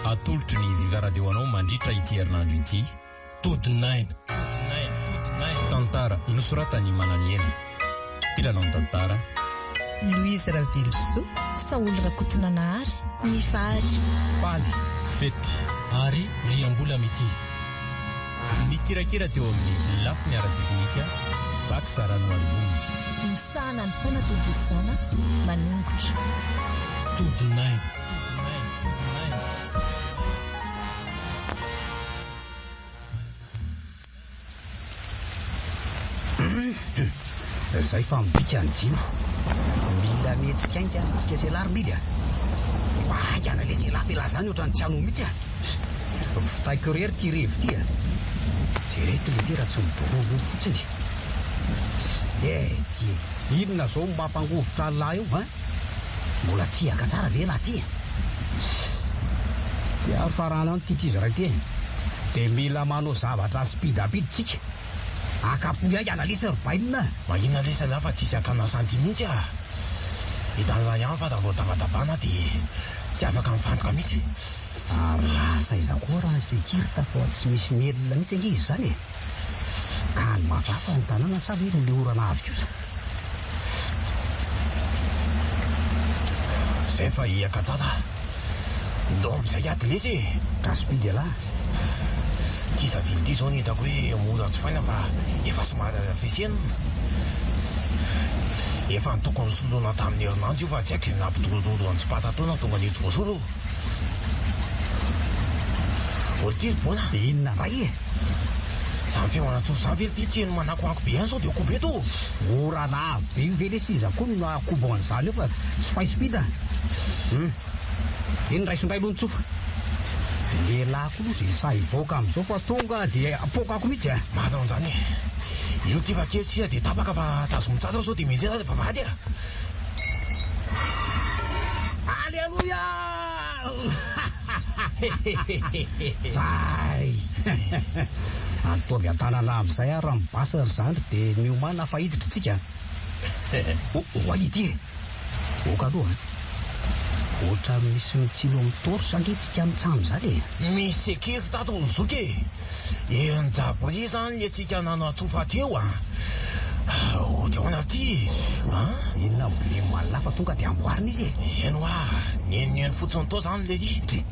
atolotry ny Viva Radio anao mandritra ity herinandro ity. Todi-9 tantara nosoratany Mananiena. Mpilalao ny tantara Louise Ravilso, Saoly Rakotonanahary, Mifary, Faly Fety ary Riambola Mity. Mikirakira teo amin'ny lafiny ara-teknika Baksarano Alvonjy. Misahana ny fanatodosana manongotra. Todi-9 Zay fa mibika ny jino. Mila mihetsikainga tsika selarmidy. Ana le sela felazany ohatrany tsy anao mihitsy. Fitaiko rery ty revo ty. Jereto le ty raha tsy miborolo fotsiny. Ty inona zao mampangovotra lahy io ha? Mbola tsy aka tsara ve lahy ty? Dia farana ny titizy ray ty. Dia mila manao zavatra spidapiditsika. Akapoy ay analisa rivainina. Mahina lesa lafa tsisy akana santy mihitsy a. Hitanla ihany fa davao-davadabana dia tsy afaka mifantoka mihitsy. Lasa iza koa raha sekirta fa tsy misy melona mihitsy angizy zany. Ka ny mavafa ny tanàna sa ve le orana avy kosa. Zay fa iakatsata. Ndao amizay ady lesy. Kaspidy ala. Ty savily ty zao ny hitako hoe mora tsy faina fa efa somary afesena. Efa ny tokony solona tamin'ny herinandro io fa tsy haiko izay nampidorozoro antsipata taona tonga ny etsy voasolo. Olo bona. Inona ray e? Sampy manatsory zany vely ty tsy eny manakoako be any sao dia kobe to. Orana avy be io ve le siza koa no akobo an'izany io fa tsy faispida. Eny raisondray aloha ny tsofa. Lehilahy koa zay sa hivoaka amin'izao fa tonga dia apokako mihitsy a. Mazao an'izany. Io ty vakely sisa dia tapaka fa tazomontsatra sao dia mienjena dia vavady a. Alleluia! Zay! Antovy an-tanana amin'izay raha mibasa ry zandry dia miomana fahiditra tsika. Oaity e! Oka aloha. Ohatra misy mitsilo mitoro sangeitsika mitsamo zany e. Misy ekery tato ny zoky e. Enjabori zany etsika nano atsofa teo a. Dia hoana ty. Inona mbola malina fa tonga dia amboarina izy e. Eno nenoneny fotsiny tao zany le ty.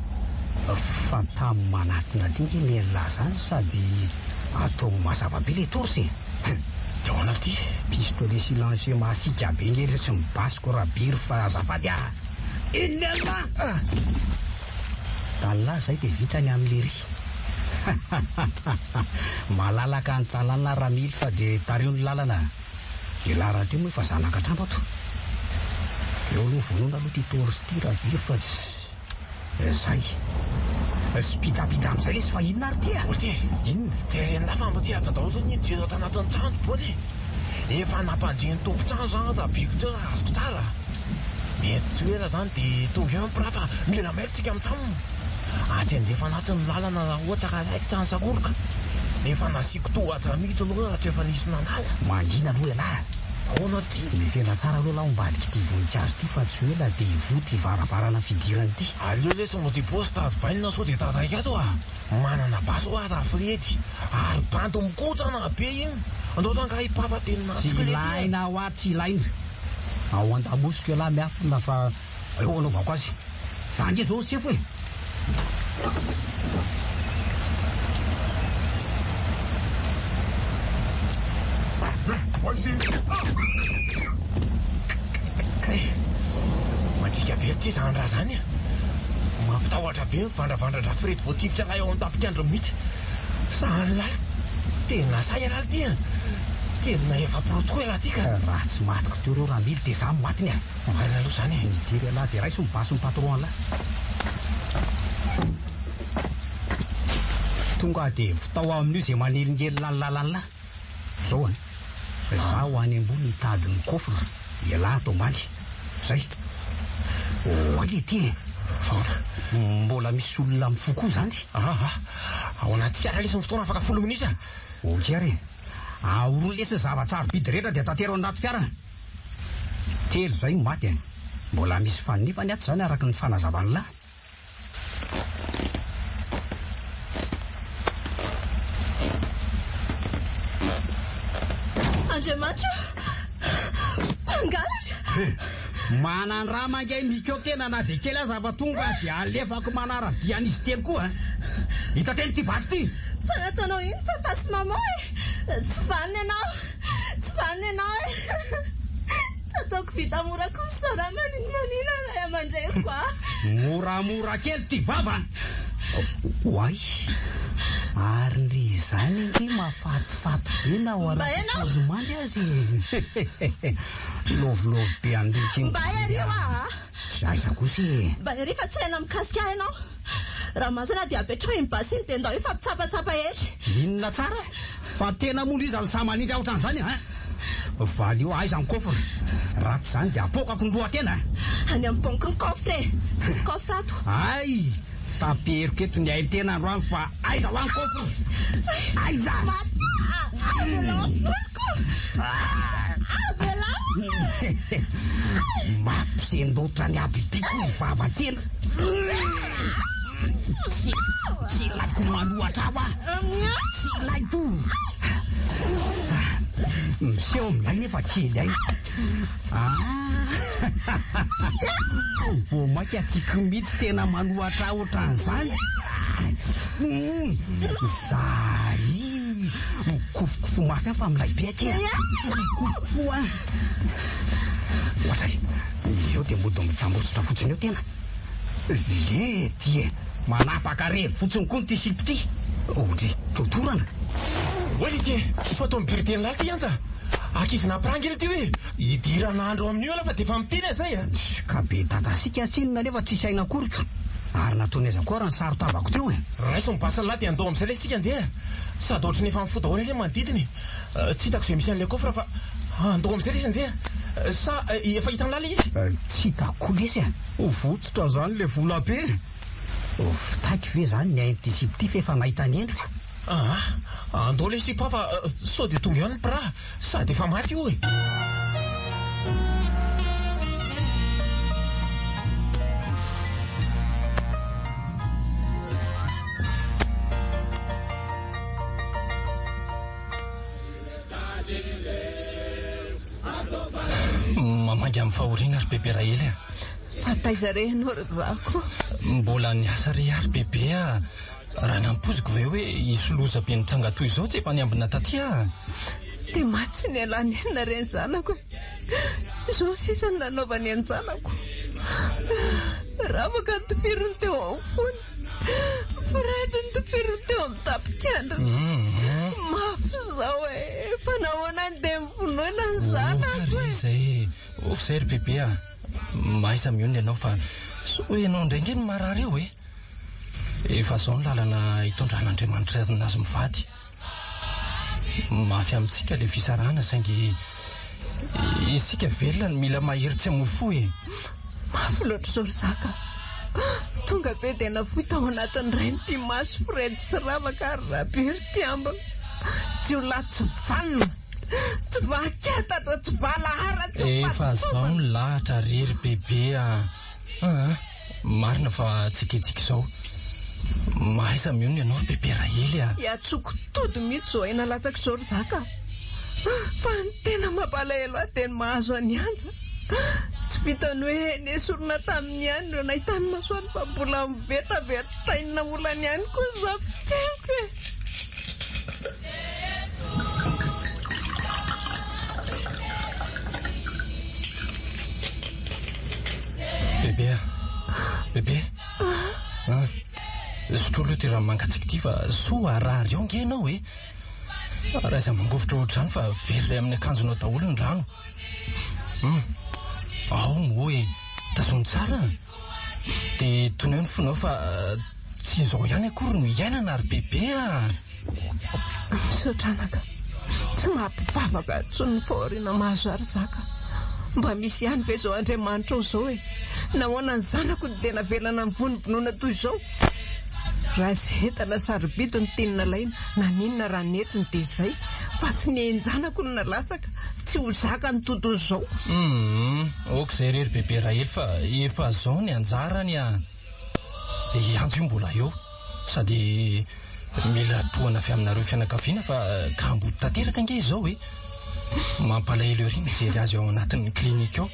Fa tamin'ny manatina dingy melona zany sady atao mazava be le torsy. Dia hoana ty. Pistolet silencieux masika be ngery tsy mibasiko raha biry fa azafady a. Inona? Tanla zay dia vitany amin'ny ry. Malalaka ny tanàna raha mily fa dia tareo ny lalana. Dia lara teo moa efa zanaka trano ato. Eo aloha vonona aloha ty torsy ty raha biry fa tsy zay. Spidapida amin'izay lesy fa inona ary ty a? Oty inona? Jerena famba ty ato daholo ny jero ato anatin'ny trano boty. Efa nampanjeny tompo-trano zany da biko teo raha azoko tsara. Mety tsy hoe raha zany dia tonga eo ampiraha fa mila mailitsika amin'ny tranony. Atsy anjefa anatin'ny lalana raha ohatra ka raiky trano sakoroka. Efa nasiko to atsamito aloha raha tsy efa nisy nanala. Mangina aloha ialahy. Ahoana ty? Mifena tsara aloha lahy ombadika ty voninkazo ty fa tsy hoe la dia ivo ty varavarana fidirana ty. Aleo lesy mo ty posta bainina sao dia tatraika ato a. Manana baso a raha fredy. Ary banto mikotrana be iny. Andao tanga hipafatenina tsy ilaina ho ato tsy ilaina. Ao an-damosiko ialahy miafina fa eo anaovako azy. Zange zao sefo e. Kay mandrika be ty zany raha zany a. Mampitahoatra be mivandravandradra fredy voatifitra lahy ao an-tapikandro mihitsy. Zany lahy tena say alahy ty a. Tena efa protokoa lahy ty ka. Raha tsy matiko teo reo raha mily dia za matiny a. Vaina aloha zany e. Midiry alahy dia raiso mibaso ny patron lahy. Tonga dia vitao amin'io izay manelingelina ny lalany lahy. Zao a. Za ho any ambony hitady ny kofra. Ialahy ato ambany. Zay. Oaly ty e. Mbola misy olona mifokoa zany. Ao anaty fiara lesy ny fotoana afaka 10 minitra. Okary. Aoro lesy zava-tsary bidy rehetra dia tatero anaty fiara. Telo zay maty. Mbola misy fanifany ato zany araka ny fanazavany lahy. Andriamanitra mpangalatra manandraha mangay mikeo tena na dia kely aza avatonga dia alefako manara-dian'izy teny koa hita teny ty basy ty fa nataonao iny papa sy maman tsy vaniny ianao tsy ataoko vita mora kosara manina ray amandray koa moramora kely ty vava oay ary ndry izany nge mafatifaty be na ho araozomandy azy lovilovy be andritsy mba iareo aiza kosy mba iary fa tsy ilaina mikasika ianao raha masana dia apetrao imbasy ny tendao efa mpitsapatsapa etry inona tsara fa tena mola izy ary samanindry aotran'izany valy io aiza ny kofra raty zany dia apokako ny lohatena any amin'ny bonky ny kofre tsisy kofra ato ay taperiko eto ny ainy tena androany fa aiza ho any kofra aiza mampisendotra ny abidiko ny vava tena tsy laiko manohatra aho tsy laiko miseho milay nefa kely ay vo maika tiako mihitsy tena manohatra ohatran'izany zay mikofokofo mafy any fa milay be aty mikofokofo ohatray eo dia mbodo mitambosotra fotsiny eo tena le ty manapaka rery fotsiny koa ny ty sipo ty ohatra totorana oely ty fa to mibirteny lala ty anja akizy nampiranga ely ty hoe idiran'andro amin'io ala fa dia efa miteny zay ka be datasika sinona nefa tsisy aina korika ary nataony aiza koa raha ny saro tavako teo raiso mibasa lahy dia andao amin'izay lay sika andeha sady ohatry ny efa mifodahoana ilay manodidiny tsy hitako izay misy an'ilay kofra fa andao amin'izay lay izy andeha sa efa hitany lala izy tsy hitako lesy votsitra zany le vola be fitaiky ve zany ny ainy tisipo ty fa efa mahita ny endrika andao lay sipa fa sao dia tonga eo ny bra sady efa maty io mamangy amin'ny fahoriana ary bebe raha ely fataizare ianao razako mbola niasa re ary bebe raha nampoziko ve hoe isoloza be nitsanga toy izao tsy efa niambina taty dia matsy ny alany enina reny zanako izao sisa ny nanaovany an-janako ravaka ny tofiriny teo amin'ny fony firady ny tofiriny teo amin'ny tapikandro mafy zao efa nahoana ny dia mivonoina ny zanako zay ok zay ry bebe mahaiza mihony ianao fa so ianao indraingy ny marary eo efa zao ny lalana hitondran'Andriamanitra azy mivady mafy amintsika le fisarahana saingy isika velona ny mila mahery tsy hamofo mafy loatra zao ry zaka tonga be dia nafoy tao anatin'ny ray ny pimaso firedy sy ravaka ary rabery mpiambana tsy ho lahy tsy valona tsy vakatatra tsy valahara efa zao ny lahatra rery bebe marina fa tsiketsika izao mahaiza mihony ianao ry bebe raha ely iatsoko tody mihitsy zao aina latsaka izao ry zaka fa ny tena mampalahelo ahy dia ny mahazo any anja tsy vitany hoe nesorona tamin'ny ihany ireo nahitany masoany fa mbola mivetaveritainina molany ihany koa zafikeko bebe sotrolo ty raha mangatsika ty fa soa arary eo nge ianao raha iza mangofotra ohatr'izany fa veriray amin'ny akanjonao daholo ny rano ao moa tazony tsara dia toneo ny fonao fa tsy izao ihany akory no iainana ary bebe misotranaka tsy mampivavaka tsony ny fahoriana mahazo ary zaka mba misy ihany ve zao Andriamanitra ao zao nahoana ny zanako dia navelana ny vonovonoana toy izao raha izay entana sarobidy ny tenina laina na ninona raha netiny dia izay fa tsy ny enjanako no nalatsaka tsy ho zaka ny tontolo izao ok izay rery bebe raha ely fa efa zao ny anjarany ianjo io mbola eo sady mila tohana avy aminareo fianakaviana fa ka mbo tanteraka nge izao mampalahelo ery mijery azy ao anatin'ny klinika ao.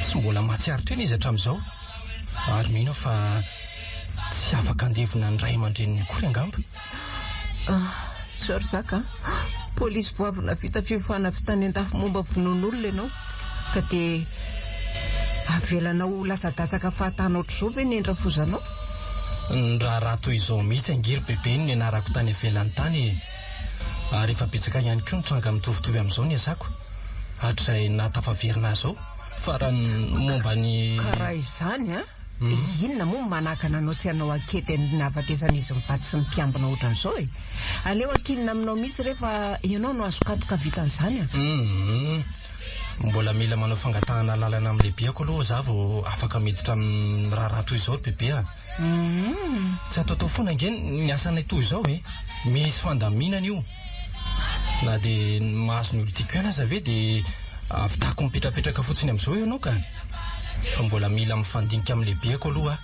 Tsy mbola mahatsiaro teny izy hatramin'izao. Ary mino fa tsy afaka andevina ny ray aman-dreniny akory angamba. Sorzaka, polisy voavina vita fifana vitany an-dafy momba vonon'olona ianao ka dia avelanao lasa-datsaka fahatanao ohatr'izao ve ny endrafozanao? Raha toy izao mihitsy angiry bebe ny anarako tany ivelany tany. Ary efa betsaka ihany koa ny tranga mitovitovy amin'izao ny azako. Hatrizay natafaverina zao fa raha momba ny karaha izany a? Inona moa manakana anao tsy anao akety ny hafatezan'izy mivady sy mimpiambina ohatran'izao e. Aleo akinina aminao mihitsy rehefa ianao no azo kadoka vitan'izany a. Mbola mila manao fangatahana lalana amin'ny lehibeako aloha za vao afaka miditra amin'ny raha toy izao bebe a. Tsy atao foana nge ny asanay toy izao e. Misy fandaminana io. Na dia mahazo ny olo tiako ihany aza ve dia afitako mipetrapetraka fotsiny amin'izao ianao ka. Fa mbola mila mifandinika amin'ny lehibeako aloha.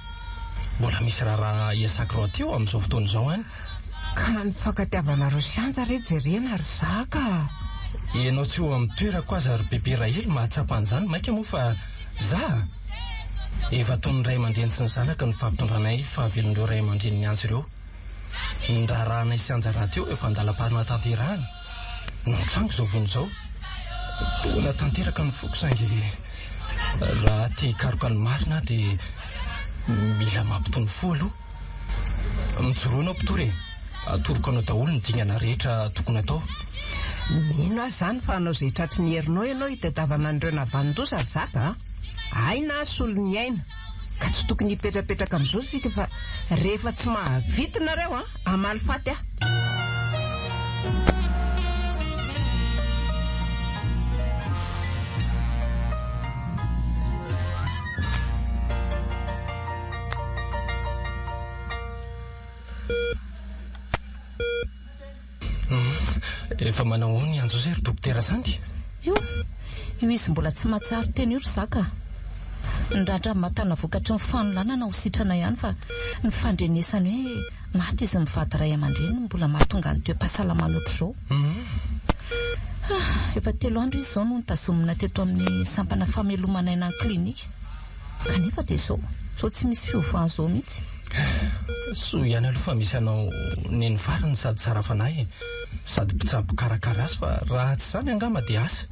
Mbola misy raha iasako raha teo amin'izao fotoana izao any. Ka ny fankatiavanareo sianja re jerena ry zaka. Ianao tsy ho amin'ny toerako aza ry bebe Rahely mahatsapa an'izany maika moa fa za efa toy ny ray aman-dreny sy ny zanaka ny fampitondranay fa velon'ireo ray aman-dreny ny antsy ireo. Ny raharanay sianja raha teo efa andalam-parina tanterahana. Notrango izao vony izao. Toana tanteraka ny foko saingy raha tia hikaroka ny marina dia mila mampitony fo aloha. Mijoroana mpitory atoroko anao daholo ny dingana rehetra tokony atao. Mino azy zany fa anao izay tratry ny herinao ianao hitadiavana an'ireo navanondosa zaka. Aina solo ny aina ka tsy tokony hipetrapetraka amin'izao sika fa rehefa tsy mahavitinareo amaly faty a. Efa manao ny anjo zay ry dokotera Sandy. Io izy mbola tsy mahatsiaro teny io ry zaka. Ndrandra matana vokatry ny fanolanana ho sitrana ihany fa ny fandrenesany hoe maty izy mivady ray aman-dreny mbola mahatonga ny toe-pahasalamana ohatr'izao. Efa 3 andro izy izao no nitazomina teto amin'ny sampana famelomana ny klinika. Kanefa dia izao tsy misy fiovana izao mihitsy. So ihany aloha fa misy anao neny farany sady tsara fanahy sady mpitsabo karakara azy fa raha tsy izany angamba dia asa.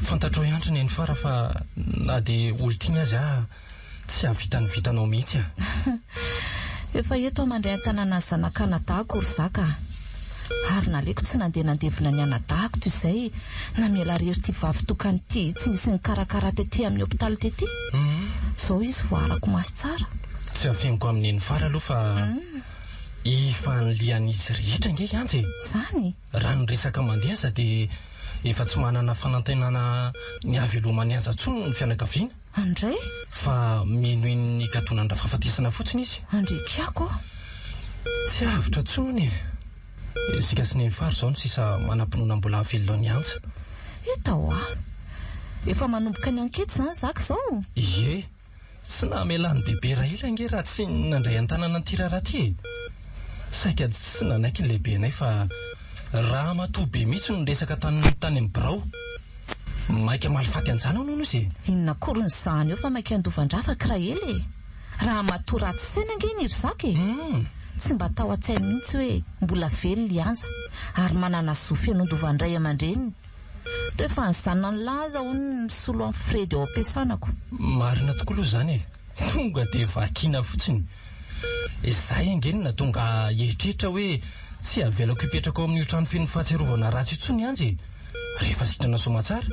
Fantatrao ihany neny fara fa na dia olontiany azy tsy havitany vitanao mihitsy a. Efa eto mandray an-tanàna zanaka anadahako ry zaka. Ary naleko tsy nandevina ny anadahako toy izay namela rery ty vavy tokany ty tsy nisy ny karakara tetỳ amin'ny hôpitaly tetỳ. Izao izy voarako maso tsara. Tsy afeniko amin'ny fara aloha fa ifanlian'izy rehetra nge antsy. Zany raha ny resaka mandeha dia efa tsy manana fanantenana ny avelomany anja tsony ny fianakaviana. Andray fa menoeny gatonandra fahafatesana fotsiny izy. Andrikiako tsy avitra tsony. Sika sy neny fara izao no sisa manam-pinoana mbola velona ny anja. Etao efa manomboka ny ankety zany zaka izao. Ie tsy namelan'ny bebe Rahely ange raha tsy nandray an-tanana ny tira raha ty. Saika tsy nanaiky ny lehibenay fa raha matoa be mihitsy no resaka tany amin'ny birao. Maika malifaty an'izany ao nono izy. Inona kory ny zany eo fa maika andovandrafaka Rahely. Raha matoa ratsy saina ange ny ry zaka e. Tsy mba tao an-tsainy mihitsy hoe mbola velo lianja ary manana zo fianondovandray aman-dreniny. Toa efa ny zanona ny laza hono misolo amin'ny Fredy ao ampiasanako. Marina tokoa aloha izany e. Tonga dia vakiana fotsiny. Izay angeny na tonga eritreritra hoe tsy avelako hipetraka ao amin'ny trano feno fahatsiarovana ratsy itsony anjy. Rehefa sitrana somatsara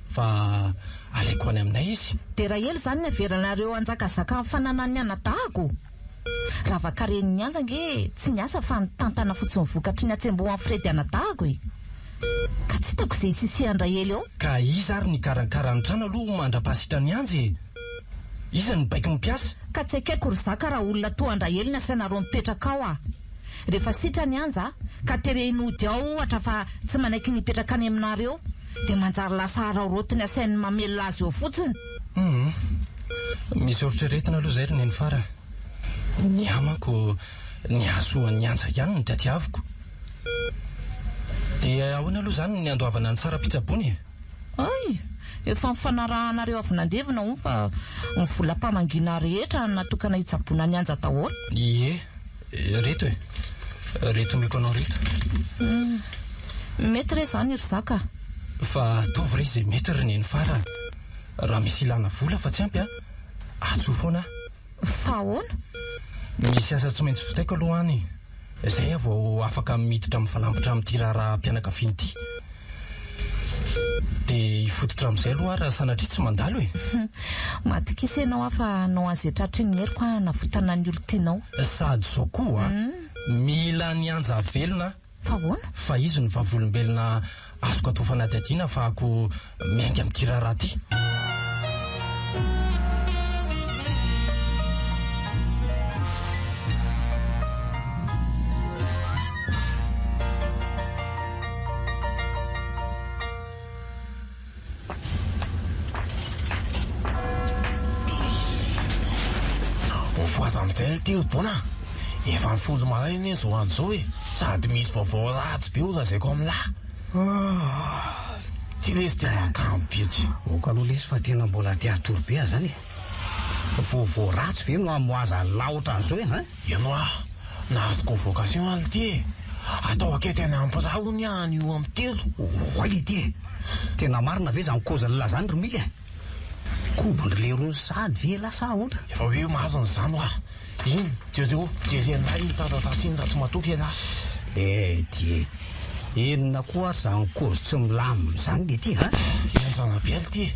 fa alaiko any aminay izy. Dia Rahely zany ny averanareo anjakazaka amin'ny fananan'ny anadahako. Raha vakaren'ny anja nge tsy niasa fa nitantana fotsiny vokatry ny atsembo amin'ny Fredy anadahako e. Ka tsy hitako izay sisihan'ny Rahely ao. Ka iza ary ny karankarany trano aloha mandra-pasitran'ny anjy. Iza ny baiky mpiasa. Ka tsy haiko ry zaka raha olona toa Rahely ny asanareo mipetraka ao rehefa sitrany anja ka teren'ody ao ohatra fa tsy manaiky nipetraka any aminareo dia manjary lasa araorotiny asain'ny mamelona azy eo fotsiny. Misy oritreretina aloha zay ry neny fara. Ny amako ny azoan'ny anja ihany ny tatiaviko. dia ahoana aloha izany ny andoavana ny tsara pitsabony ay efa mifanarahanareo avy nandevina ho fa ny volam-pamangina rehetra natokana hitsabona ny anja daholo. Ie, reto reto miko anao reto. Mety re zany ry zaka. Fa tovy re izay mety reneny fara raha misy ilana vola fa tsy ampy atso foana. Fa ahoana? Misy asa tsy maintsy fitaiko aloha any. Izay vao afaka miditra mifalambotra amin'ity raharaham-pianakaviana ity. Dia hifototra amin'izay aloha raha sanatria tsy mandalo e. Matokisa ianao fa nao an'izay tratry ny heriko navotana ny olo tianao. Sady zao koa mila ny anja velona. Fa ahoana? Fa izy ny vavolombelona azoko atao fanadihadiana fa ako miainga amin'ity raharaha ity. Voazamizay telo bona efa folo maraina zao andro zao e sady misy vaovao ratsy be olazaiko amin'lahy. Tsy lesy tena kampitsy oka aloha lesy fa tena mbola tia atoro be zany vaovao ratsy ve no amoaza laotra an'izao e ianao nazoko vocation any ty atao aketena ampiraho ny anio amin'ny telo. oay ty tena marina ve zany kozany lazany ro mily kobony lerony sady ve lasa ahoana efa hoe mazony zany ino jereo jerena itatatasinyra tsy matoky lahy ty enina koa ary zany kozy tsy milaminy zany le ty zanabely ty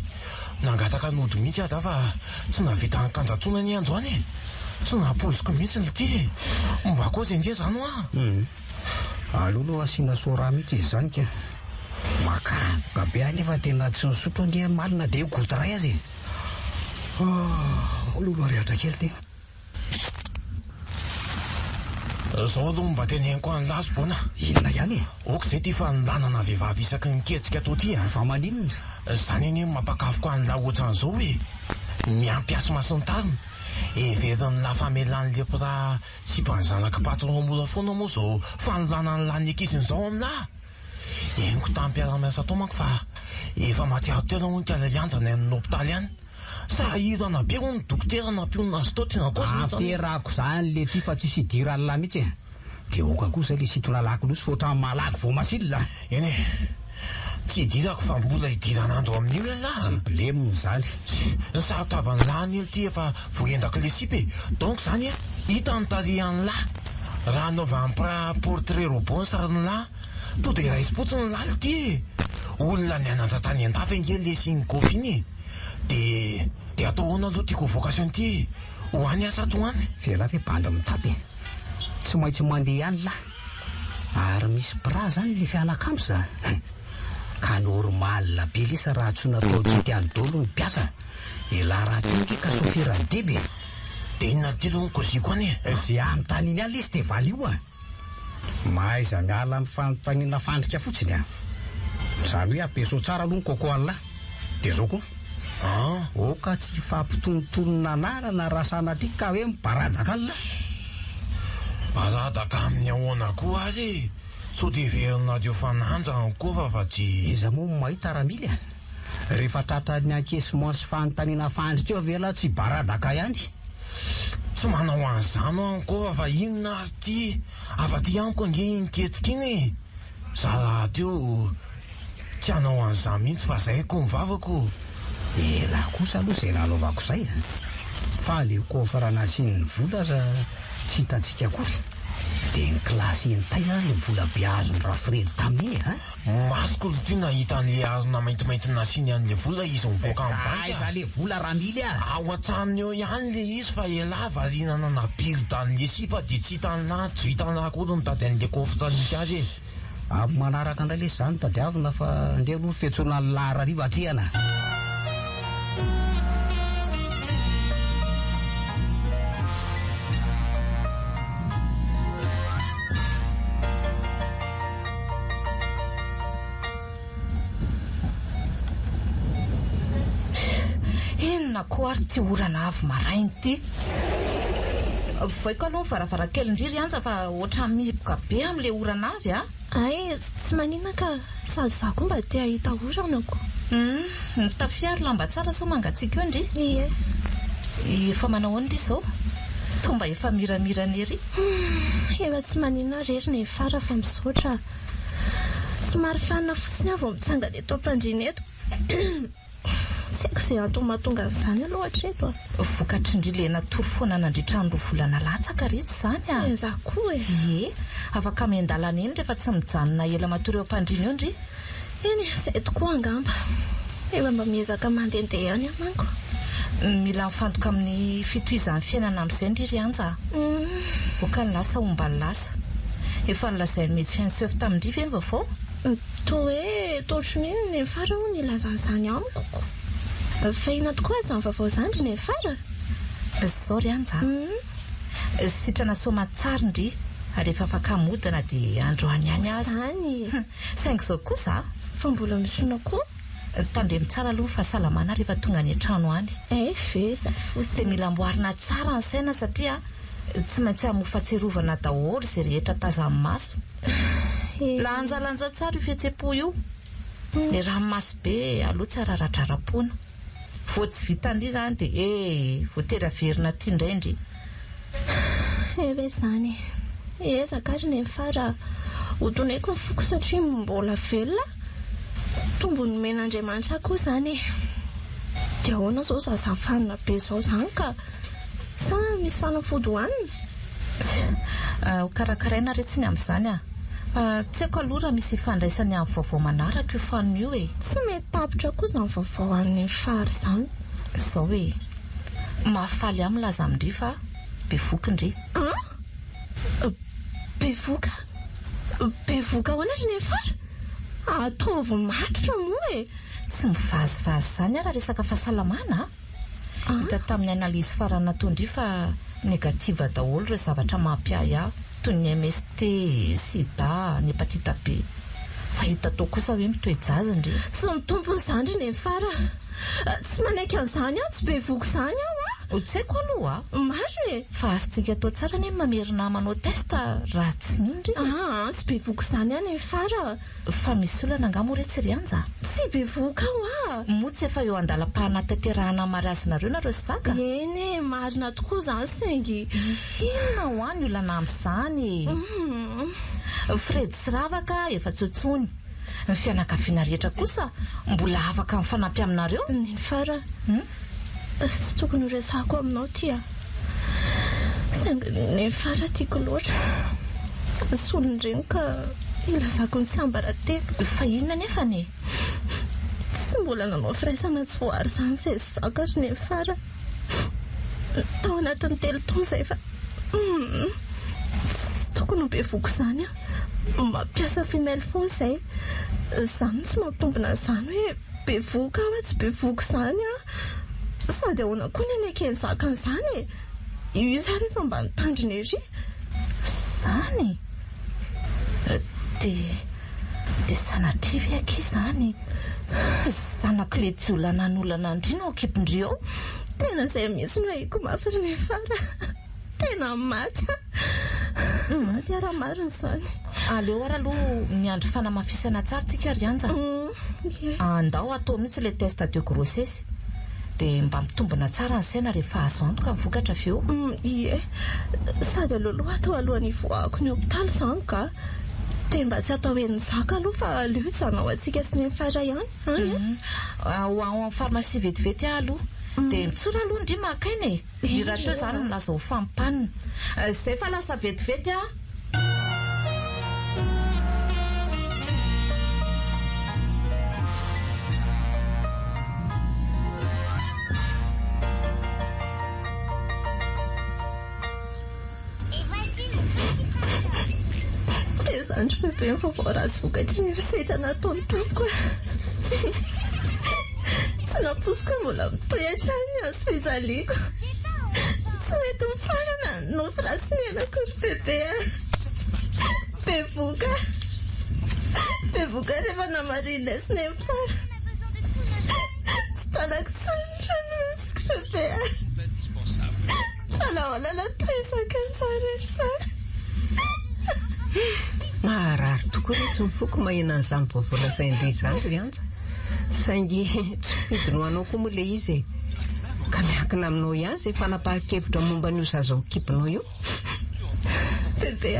nangataka nody mihitsy aza fa tsy navita nkanjatsona ny androany e tsy napolisiko mihitsy ny ty mba koa zay ndre zany alolo asiana sora mihitsy izy zany ka makavoka be any efa tena tsy nisotro ny malina dia gotoray azy lolo arehatra kely tena zao aloha mba teneniko any lazo bona inona ihany oko zay ty fa nilanana vehivavy isaky niketsika to ty fa maninona zany eny mampakavoko any la ohatran'izao hoe miampiasy masintarina everiny lafamelan'ny lepra sy mpanzanaka patron mola foana moa zao fanolana ny lany ankizin'izao aminahy eniko tampiaramiasa tao manko fa efa matiaro tena ho nikalalianjana any hôpitaly any sahirana be ho ny dokotera nampionina azy tao tena kosa aferako zany le ty fa tsisy idirany lahy mihitsy dia oka kosa le sitona lako losy foatra malaky vo masilina eny tsy idirako fa mbola idiranandro amin'io lahy problème zany sarotavany lahy ny ely ty efa voendako lesipy donc zany hita ny tarihan'ny lahy raha naova portrait robot ny sariny lahy to dia raisy fotsiny laly ty olona ny anandrantany an-dafa ingely le siny gofiny dia atao hoana aloha tiako vocation ty ho any asa tsy hoany fela fe banda mitapy tsy maintsy mandeha ihany lahy ary misy bra zany le fianakamo za ka normal be lisa raha tsona atao kity any dolo ny piasa ela raha tyoky ka sofirany deby dia inona tilo ny koziko any zay amin'ny tany iny any lesy dia valio mahaiza miala amin'ny fanontaniana fandrika fotsiny zany hoe ampeso tsara aloha ny koko anylahy dia zao koa oka tsy fampitonontonona anarana raha sanatrika ka hoe mibaradaka any lahy baradaka amin'ny ahoana koa azy so dia verinadio fananjany koa fa tsy iza moa mahita ramily rehefa tratrany ankesiment sy fanontaniana fandrika eo vela tsy baradaka ihany tsy manao an'izany any koa fa inona azy ty afa-ty amiko nge niketsika iny zaraha teo tsy hanao an'izany mihitsy fa zay koa mivavako ela kosa aloha zay nanaovako zay fa le kofra nasiany vola za tsy hitatsika kosa dia ny klasy entay zany le vola be azony rafrely tamin'iny masoko lo ty nahita an'le azona maintimainty nasiny an'le vola izy mivoaka ny banky aiza le vola ramily ao an-tranony eo ihany le izy fa ela varinana napiry tan'le sipa dia tsy hitan'na tsy hitan'na koa mitady an'le kofra nisy azy aby manaraka andray lesy zany tadiavina fa ndeha aloha fetsona ny laharariva atrehana koa ary tsy orana avy marainy ty vaiko aloha varavarankely indriry anja fa oatra mihiboka be amin'le orana avy ay tsy manina ka sady za koa mba tia hita oranako. Mitafiary lamba tsara sao mangatsiaka eo ndry. Ie. Efa manao ndry izao tomba efa miramirana ery. Efa tsy manina rerina efara fa misaotra somary fanina fotsiny avy mitsanga eto ampandrina eto. Tsy haiko izay antony mahatonga an'izany aloha hatreto. Vokatry indry le natory foana nandritra ny 2 volana latsaka rehetra izany Za koa Ie, afaka miandalana eny rehefa tsy mijanona ela matory eo ampandrina eo ndry. Eny izay tokoa angamba. Efa mba miezaka mandehandeha ihany amanko. Mila mifantoka amin'ny fitohizan'ny fiainana amin'izay ndry ry anja. Voka ny lasa ombany lasa. Efa nilazain'ny médecin chef tamindry ve ny vaovao? Toa hoe totrominy ny fara ho nilazan'izany amiko. Fahina tokoa izany vaovao izany ndry ny fara. Izao ry anja. Sitrana soma tsara ndry ary efa afaka modana dia androany ihany azy. Izany. Saingy izao kosa fa mbola misona koa. Tandremy tsara aloha fahasalamana rehefa tonga any an-trano any. Veza fotsy. Dia mila amboarina tsara ny saina satria tsy maintsy hamofatsiarovana daholo izay rehetra tazan'ny maso. Lanjalanja tsara io fihetsem-po io. Ny ranomasy be aloha tsy araradrarapona. Vao tsy vitandry izany dia voatery averina tia indraindry. Ve izany. Ezaka ary ny fara hotoneko ny foko satria mbola velona. Tombony men'Andriamanitra koa izany. Dia ahoana izao zazafanina be izao izany ka sa misy fanafody hohanina? Ho karakaraina retsiny amin'izany tsy haiko aloha raha misy ifandraisany amin'ny vaovao manaraka io faniny io Tsy mety tapitra koa izany vaovao amin'ny fara izany. Izao hoe mahafaly amin'ny laza amindry fa be voky ndry. Bevoka? Bevoka ahoana ry ny fara? Ataovy matotra moa Tsy mivazivazy izany raha resaka fahasalamana. Hita tamin'ny analizy farany nataondry fa negativa daholo ireo zavatra mampiay toy ny MST, sida, ny hepatite B. Fa hita tao kosa hoe mitoejaza ndry. Tsy mitompo izany ry ny fara. Tsy manaiky an'izany tsy bevoka izany Tsy haiko aloha Marina fa azontsika atao tsara ny mamerina manao testa raha tsy nindry. Tsy bevoka izany ny fara. Fa misy olana angamo retsy ry anja. Tsy bevoka Motsy efa eo andalam-panatanterahana mariazinareo nareo saka. Eny marina tokoa izany saingy. Inona ho any olana amin'izany? Fredy sy ravaka efa tsotsony. Ny fianakaviana rehetra kosa mbola afaka mifanampy aminareo. Ny fara tsy tokony ho resako aminao tia. Saingy ny fara tiako loatra. Solondreny ka ilazako ny tsy ambaratelo. Fa inona nefany? Tsy mbola nanao firaisana tsy voary izany izay zakatra ny fara. Tao anatin'ny 3 taona izay fa tsy tokony ho bevoka izany mampiasa femelle fony izay. Izany tsy mampitombina izany hoe bevoka tsy bevoka izany sady ahoana koa ny anekeny zakan'izany io izany efa mba nitandrina ery. Izany dia sanatrivy aky izany. Zanako le jiolana n'olana andrino ao akipindry eo. Tena izay mihitsy no haiko mafy ny fara. Tena maty. Tiara marina izany. Aleo ara aloha miandry fanamafisana tsara tsika ry anja. Andao atao mihitsy le test de grossesse dia mba mitombina tsara ny saina rehefa azo antoka ny vokatra avy eo. Ie, sady aloloha atao alohan'ny voako ny hopitaly izany ka dia mba tsy atao hoe mizaka aloha fa aleo izanao antsika sy ny fara ihany. Ho amin'ny farmasia vetivety aloha dia mitsora aloha ndry makaina raha teo izany milaza ho fampanina. Izay fa lasa vetivety Andro bebe ny vaovao ratsy vokatry ny risetra nataony tompoko. Tsy naposiko mbola mitoetra ny azo fijaliako. Tsy mety mifarana no ratsy ny anako ry bebe. Bevoka rehefa namarina sy ny mfara. Tsy talako tsara no masiko bebe. Alaolana tresaka ny tsara ry sa. marary tokoa re tsy mifoko mahena an'izany vaovolasaindry izany ry anja saingy tsy fidinoanao koa moa le izy ka miankina aminao ihany izay fanapahan-kevitra momba n'io zaza kibinao io bebe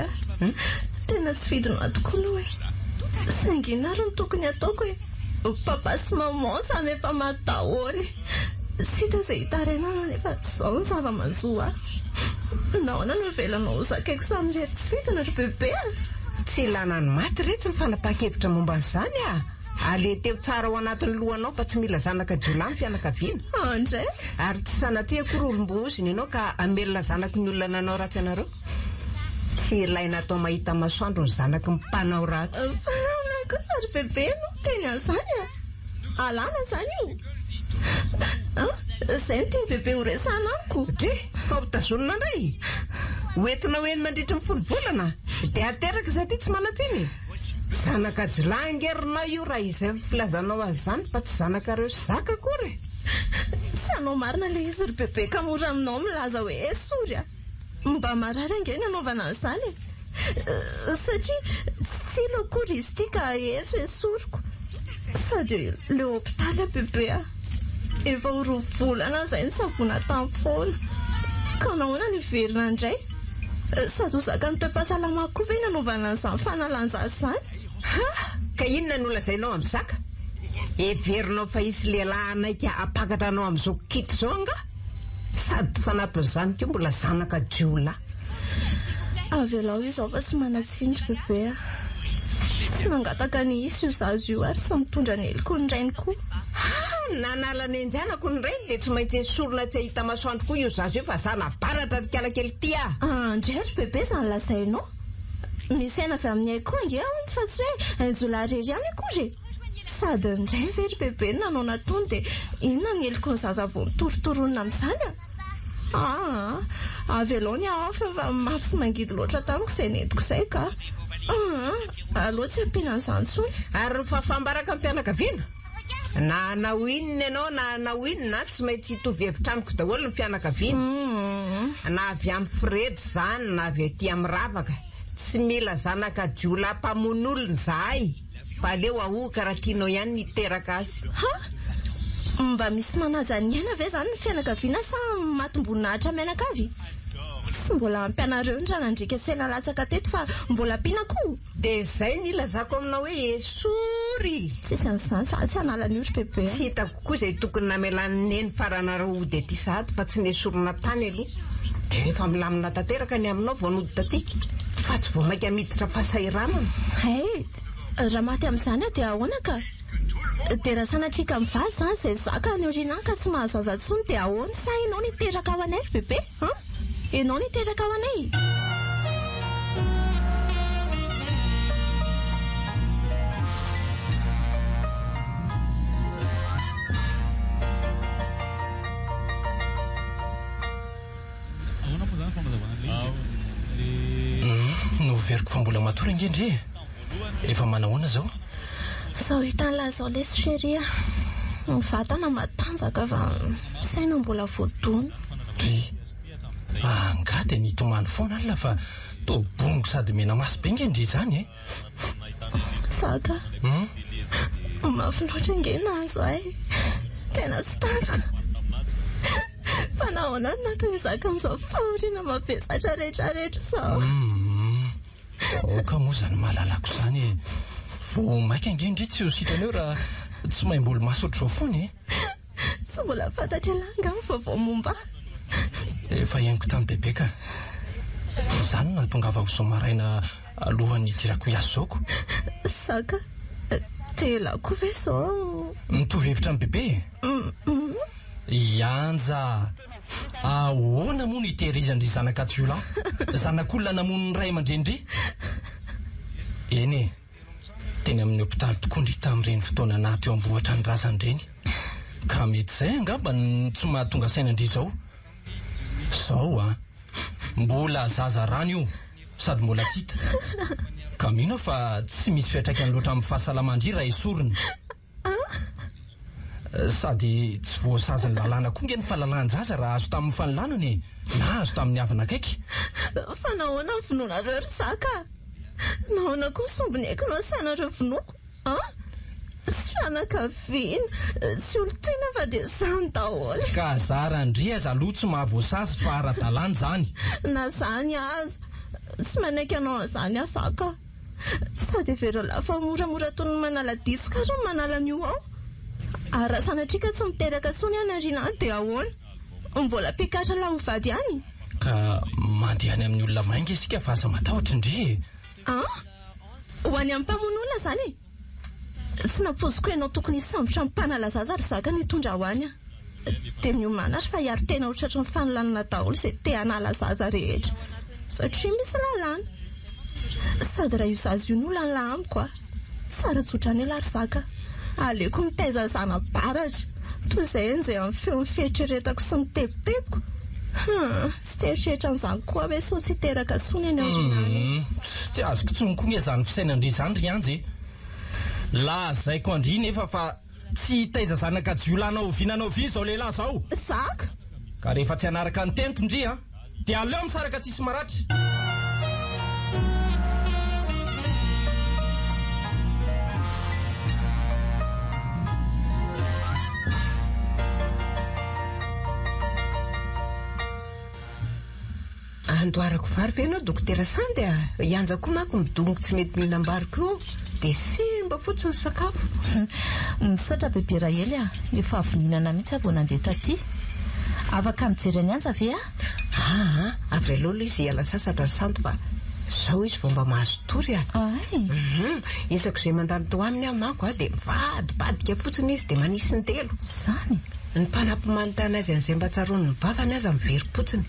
tena tsy fidinoa tokoa aloha saingy nary ny tokony ataoko papa sy maman samy efa mataholy sita izay hitarenana nefa zao ny zava-manjoa nahoana no velanao zakaiko samy rery tsy fidina ry bebe tsy ilana ny maty re tsy mifanapahan-kevitra momba an'izany ale teo tsara ao anatin'ny lohanao fa tsy mila zanaka jiolay ny fianakaviana andray ary tsy sanatria kory olom-booziny ianao ka amelona zanaky ny olona nanao ratsy anareo tsy ilaina atao mahita masoandro ny zanaky mimpanao ratsy fanao kosa ry bebe no teny an'izany alana zany io izay no teny bebe horesana amiko dre fa ho tazonina indray hoentina hoeny mandritra ny folo volana dia ateraka satria tsy manatsiny zanaka jiolay angerinao io raha izay filazanao azy zany fa tsy zanakareo zaka kory tsy anao marina le izy ry bebe ka mora aminao milaza hoe sory mba marary angeny anaovana an'izany satria tsy lokory izy tia ka eso esoriko sady le hôpitaly bebe efa ho roa volana izay ny savona tamin'ny foana ka nahoana ny verina indray sady ho zaka ny toe-pahasalamako koa ve nanaovana an'izany fanalanja izany ka inona no lazainao amin'ny zaka everinao fa isy lehilahy anaika apakatra anao amin'izao kito zao anga sady fanampin'izany koa mbola zanaka jiolay avelao io zao fa tsy manatsindry bebe tsy mangataka ny isy io zazo io ary tsy mitondra ny heliko ny rainy koa nanala ny anjanako ny rainy dia tsy maintsy esorona tsy ahita masoandro koa io zazo io fa zana baratra ry kialakely ty andray ry bebe zany lazainao misy aina avy amin'ny aikoa ange ahony fa tsy hoe anjola rery ihany akory sady ndray ve ry bebe nanao natony dia inona ny heliko ny zaza vao mitoritoronina amin'izany avelao ny fa mafy sy mangidy loatra tamiko izay nentiko izay ka aloha tsy ampiana an'izany tsony ary ny fahafambaraka amin'ny fianakaviana na anao inona ianao na anao inona tsy maintsy hitovy hevitra amiko daholo ny fianakaviana na avy amin'ny fredy zany na avy aty amin'ny ravaka tsy mila zanaka jiolay mpamon'olona zahay fa aleo ahoaka raha tianao ihany niteraka azy mba misy manaja ny aina ve zany ny fianakaviana sa matomboninahitra mianakavy tsy mbola ampianareo ny ranandrika sena latsaka teto fa mbola ampiana koa dia izay ny ilazako aminao hoe esory tsisy an'izany sa tsy hanala ny ry bebe tsy hitako koa izay tokony namelan'ny neny faranareo ody aty sahady fa tsy nesorona tany aloha dia rehefa milamina tanteraka ny aminao vao nody taty fa tsy vao mainka miditra fahasahiranana raha maty amin'izany aho dia ahoana ka dia raha sanatrika mivazy zany izay zaka ny oriana ka tsy mahazo aza ntsony dia ahoana sa ianao niteraka ao anay ry bebe ianao niteraka ao anay noveriko fa mbola matory angendry efa manahoana zao zao hitan'la zao lesy feria ny vatana matanjaka fa saina mbola voadona angady nitomany foana alina fa to bongo sady mena masy be ngendry izany saka mafy loatra ngena azo ay tena tsy tanjaka fa nahoana ny natao zaka n'izao fahoriana mavesatra rehetrarehetra sao oka moa zany mahalalako zany vo maika ngendry tsy ho sitraneo raha tsy maimboly masotra zao foany tsy mbola fantatra langa fa vao momba efa iainiko tamin'ny bebe ka zany nahatongava ho somaraina alohan'ny dirako iazo zaoko saka telako ve zao mitovy hevitra amin'ny bebe ianja ahoana moa no hitehirizandry zanaka jiolay zanak'olona namonony ray aman-drendry eny teny amin'ny hôpitaly tokoa ndry tamin'ireny fotoana naty eo ambohatra ny razany reny ka mety izay angamba tsy mahatonga saina indry zao mbola zaza rano io sady mbola tsy hita ka mino fa tsy misy fiatraikany loatra amin'ny fahasalamandry raha esorina sady tsy voasazy ny lalàna koa nge ny fahalalan-jaza raha azo tamin'ny fanolanany na azo tamin'ny havana akaiky fa nahoana ny vononareo ry zaka nahoana koa sombiny haiko no sanatra vinoko tsy fianakaviana tsy olo-tiana fa dia izany daholo ka zarandria zaloha tsy mahavoasazy fa ara-dalàna zany na zany aza tsy manaiky anao an'izany asaka sady vera lafa moramora tony manala diso ka raha manala an'io ao ara sanatrika tsy miteraka sony anarina dia ahoana mbola pikatra la ho vady any ka mandeha any amin'ny olona mainga isika fa aza matahotra indri ho any amin'ny mpamon'olona zany tsy napoziko ianao tokony hisambotra amin'ny mpanalazaza ary zaka ny tondra ho any dia miomana ary fa hiaro tena otratra ny fanolanana daholo izay te hanala zaza rehetra satria misy lalàna sady raha io zaza io ny olana la amiko tsara tsotra ny ela ary zaka aleko mitaiza zana baratra toy izay enizay amin'ny feo ny fieritreretako sy miteboteboko tsy teritreritra an'izany koa hoe so tsy teraka sony any aronany tsy azoko tsonokony zany fisainandre zany ry anjy la zay ko andry nefa fa tsy taiza zanaka jiolana ovinanao vi zao lehilahy zao zaka ka rehefa tsy hanaraka ny tento ndri dia aleo misaraka tsisy maratra andoarako vary ve ianao dokotera Sandy ianja koa manko midongo tsy mety mihinam-bariko io dia simba fotsiny sakafo misaotra bebe Rahely efa avy-nihinana mihitsy avy nandeha taty afaka mijery any anja ve avy aloha izy hiala sasatra ry Sandy fa izao izy vao mba mahazo tory isako izay mandalo tao aminy manko dia mivadibadika fotsiny izy dia manisy ny telo zany ny mpanampimanitana azy an'izay mba tsaroany ny vavany aza mivery-potsiny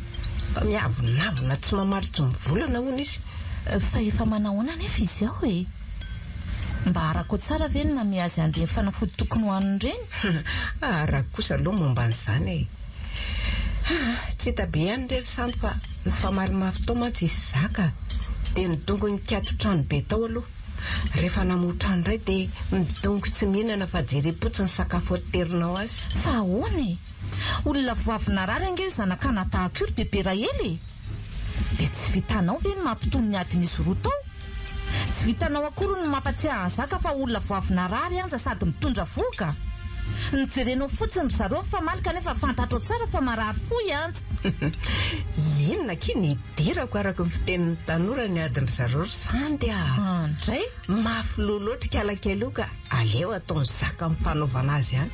fa miavonavona tsy mamaritry mivolana hono izy fa efa manahoana nefa izy ao mba arako tsara ve ny mame azy andreny fanafody tokony ho aniny reny arako kosa aloha momba an'izany tsy hita be ihany rery Sandy fa ny famarimafy tao mantsy izy zaka dia nidongo ny kato-trano be tao aloha rehefa namotrano iray dia midongo tsy mihinana fa jerim-potsiny sakafo aterinao azy fa ahoany olona voavina rary angeo zanakana tahaka io ry bebe Rahely dia tsy vitanao ve ny mampitony ny adin'izy roa tao tsy vitanao akory ny mampatsiaha zaka fa olona voavina rary anja sady mitondra voka nijerenao fotsiny zareo fa malika nefa fantatro tsara fa marary foy anja inona kiny hidirako araka ny fitenin'ny tanora ny adiny zareo ry Sandy andray mafy loloatra kalakely io ka aleo ataony zaka mifanaovana azy ihany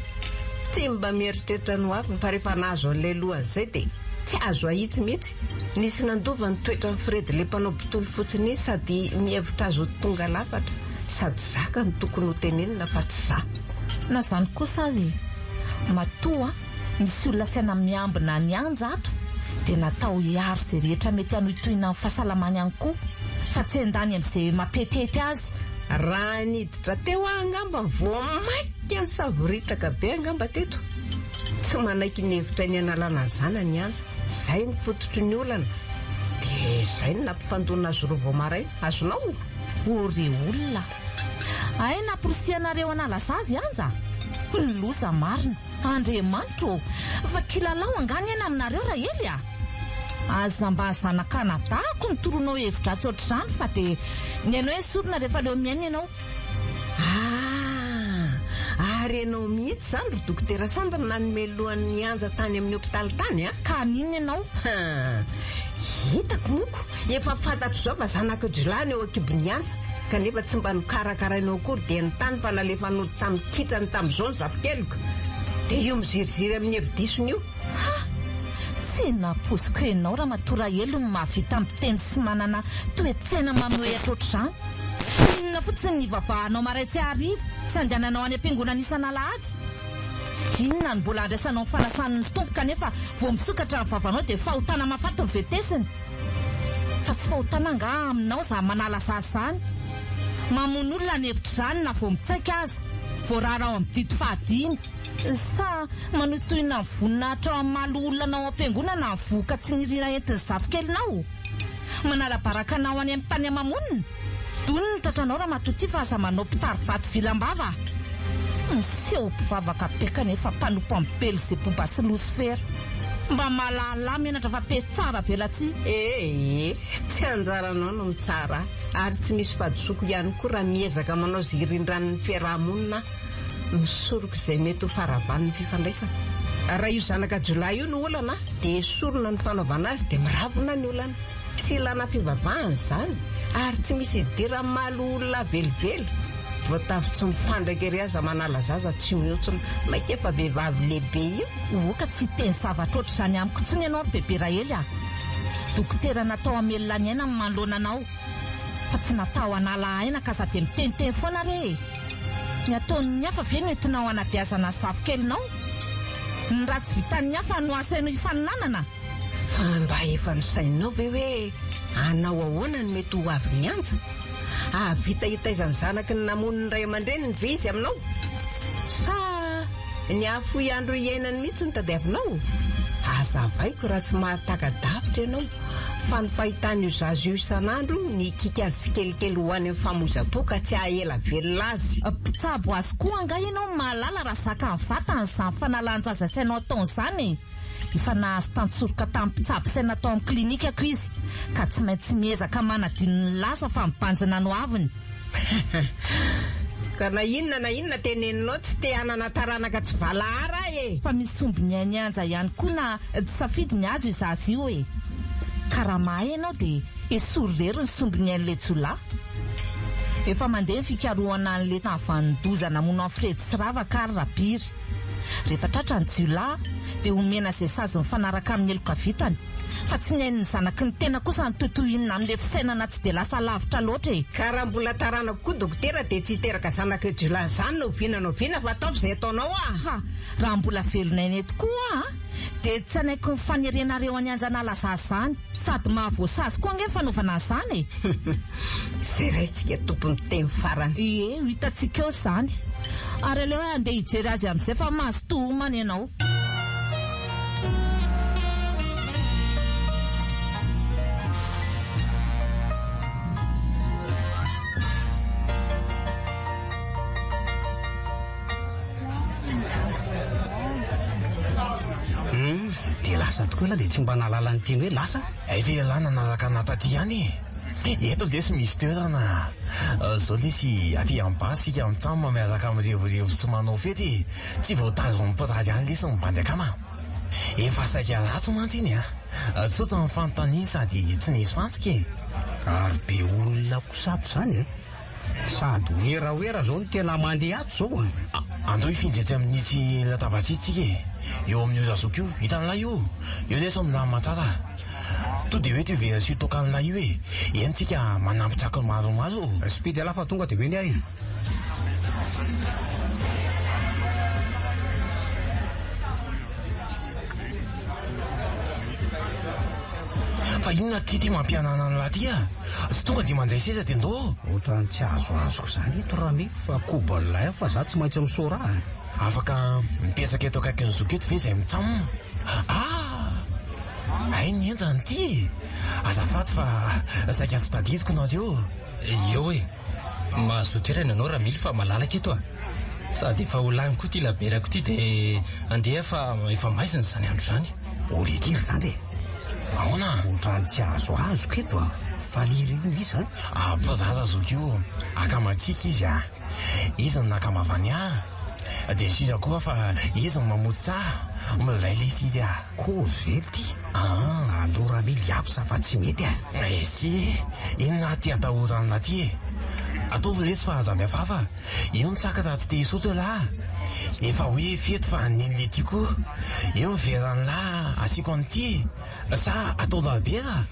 tsy mba mieritreritra no avy fa rehefa nahazo an'ilay lohan'izay dia tsy azo ahitsy mihitsy nisy nandova ny toetra ny Fredy le mpanao bitolo fotsiny sady mihevitra azo tonga lafatra sady zaka ny tokony ho tenenina fa tsy za na zany kosa azy matoa misy olona saina miambina ny anjato dia natao hiaro izay rehetra mety hanohitohina amin'ny fahasalamany ihany koa fa tsy endany amin'izay mampetety azy raha niditra teo angamba voamaiky ny savoritaka be angamba teto tsy manaiky ny hevitra ny analana ny zanany anja izay ny fototry ny olana dia izay ny nampifandona azy roa vao maray azonao ory olona ay naporosianareo analasa azy anja loza marina Andriamanitro fa kilalao angany ena aminareo Rahely aza mba zanakana dahako ny toronao hevitra tsotr'izany fa dia ny anao esorina rehefa leo miaina ianao ary ianao mihitsy izany ry dokotera Sandy nanome lohan'ny anja tany amin'ny hopitaly tany ka ninona ianao hitako moko efa fantatro izao fa zanaka jolany eo akibony anja kanefa tsy mba nokarakarainao akory dia ny tany fa nalefanao tamin'ny kitrany tamin'izao ny zafikeloko dia io miziriziry amin'ny hevi-disony io tsy napoziko ianao raha matoa Rahely no mahavita miteny sy manana toe-tsaina mameohatra ohatr'izany inona fotsiny ny vavahanao maray tsy hariva sy andehananao any am-piangonana isan'alahady inona ny mbola andraisanao ny fanasan'ny tompo kanefa vao misokatra ny vavanao dia fahotana mafaty ny vetesiny fa tsy fahotana nga aminao za manala zazany mamono olona ny hevitra izany na vao mitsaika azy voarara ao amin'ny dito fahadimy sa manohitohina ny voninahitra amin'ny olona nao am-piangonana ny voka tsy nirina entiny zavikelinao manala barakanao any amin'ny tany amamonina dony ny tratranao raha matoty fa aza manao mpitaribaty vilam-bava miseho mpivavaka beka nefa mpanompo amin'ny Belzebouba sy Lucifera mba mahalala mianatra fa pesy tsara vela ty. Tsy anjaranao no mitsara ary tsy misy fadisoko ihany koa raha miezaka manao zay rindran'ny fiarahamonina misoroko izay mety ho faravan'ny fifandraisana. Raha io zanaka jolay io no olana dia esorona ny fanaovana azy dia miravona ny olana. Tsy ilana fivavahana izany ary tsy misy idira malo olona velively voatavy tsy mifandraika ery aza manala zaza tsy mihontsona maikefa vehivavy lehibe io. Oka tsy teny zavatra oatra izany amiko tsy ny ianao ry bebe Rahely a. Dokotera natao hamelona ny aina manoloana anao fa tsy natao hanala aina ka sady miteniteny foana re. Ny ataon'ny hafa ve no entinao hanabeazana zafokelinao? Ny ratsy vitan'ny hafa no asainao hifaninanana. Fa mba efa nosainao ve hoe anao ahoana ny mety ho avy mianja? Vita hitaizany zanaky ny namoniny ray aman-dreny ny ve izy aminao? Sa ny afoy andro iainany mihitsy ny tadiavinao? Azavaiko raha tsy mahataka-davitra ianao fa ny fahitany io zazo io isan'andro ny kika azy kelikely ho any amin'ny famozapo ka tsy ahela velona azy. Mpitsabo azy koa anga ianao mahalala raha zaka ny vatany izany fanalan-jaza sainao ataon'izany. Efa nahazo tantsoroka tamin'ny mpitsabo saina tao amin'ny klinikako izy ka tsy maintsy miezaka manadino ny lasa fa mibanjina no aviny. Ka na inona teneninao tsy te hanana taranaka tsy valahara e. Fa misy omby ny anja ihany koa na tsy safidy ny azo izazy io e. Karaha mahay ianao dia esory rery ny sombiny an'ilay jolahy. Efa mandeha ny fikarohana an'ilay navandoza namono amin'ny Fredy sy ravaka ary rabiry. Rehefa tratra ny jolahy dia omena izay sazy mifanaraka amin'ny eloka vitany. Fa tsy ny hainy ny zanaky ny tena kosa ny totohinina amin'ilay fisainana tsy dia lasa lavitra loatra e. Ka raha mbola taranako koa dokotera dia tsy hiteraka zanaka jolahy izany no oviana fa ataovy izay ataonao ha raha mbola velonay eto koa dia tsy anaiko ny fanerenareo any anjana lazazy izany sady mahavoasazy koa ange fanaovana izany e. Izay raintsika tompony teny farany. Hitantsika eo izany ary aleo andeha hijery azy amin'izay fa mahazo tohomana ianao. Dia lasa tokoa la dia tsy mba nalala ny tiany hoe lasa velana nalaka nataty ihany eto lesy misy toerana zao lesy aty ambasika mitsamo miaraka amin'revorevo sy manao fety tsy voatazo mipiraly ihany lesy mibandy akama efa saika ratsy mantsy iny tsotra ny fanontaniana sady tsy nisy fantsika ary be olona kosato izany e. Sady oera zao ny tena mandeha ato zao andro hifinjetsy amin'n'itsy latabatsitsika eo amin'ny orazoko io hitan'lahy io lesy milama tsara to dia hoe tovera sy tokan'lahy io e entsika manampitsako maromaro spidy ala fa tonga dia hoe ny ahy fa inona ty mampianana ny lahy ty tsy tonga dia mandray seza dia ndo ohatrany tsy azoazoko izany eto raha mety fa kobalay fa za tsy maintsy misora afaka mipetraka eto akaiky ny zoketo ve izay mitsamo ay ny enjany ty azafady fa saika tsy tadidiko nareo eo e mahazo toerana ianao raha mily fa malalaka eto sady efa ho lany koa ty laberako ty dia andeha fa efa maizina izany andro izany oletiry izany e ahoana ohatrany tsy azoazoko eto fa liry io izy pirara zoky io akamatsika izy izy ny nakamavany dia sira koa fa izy ny mamotsy milay lesy izy kozy vely ty alo raha mily aby sa fa tsy mety sy inona ty atahoranina ty ataovy lesy fa aza miafafa io ny tsaka raha tsy te hisotra lahy efa hoe fety fa nin'le ty koa eo miveran'ny lahy asiko an'ity sa atao labera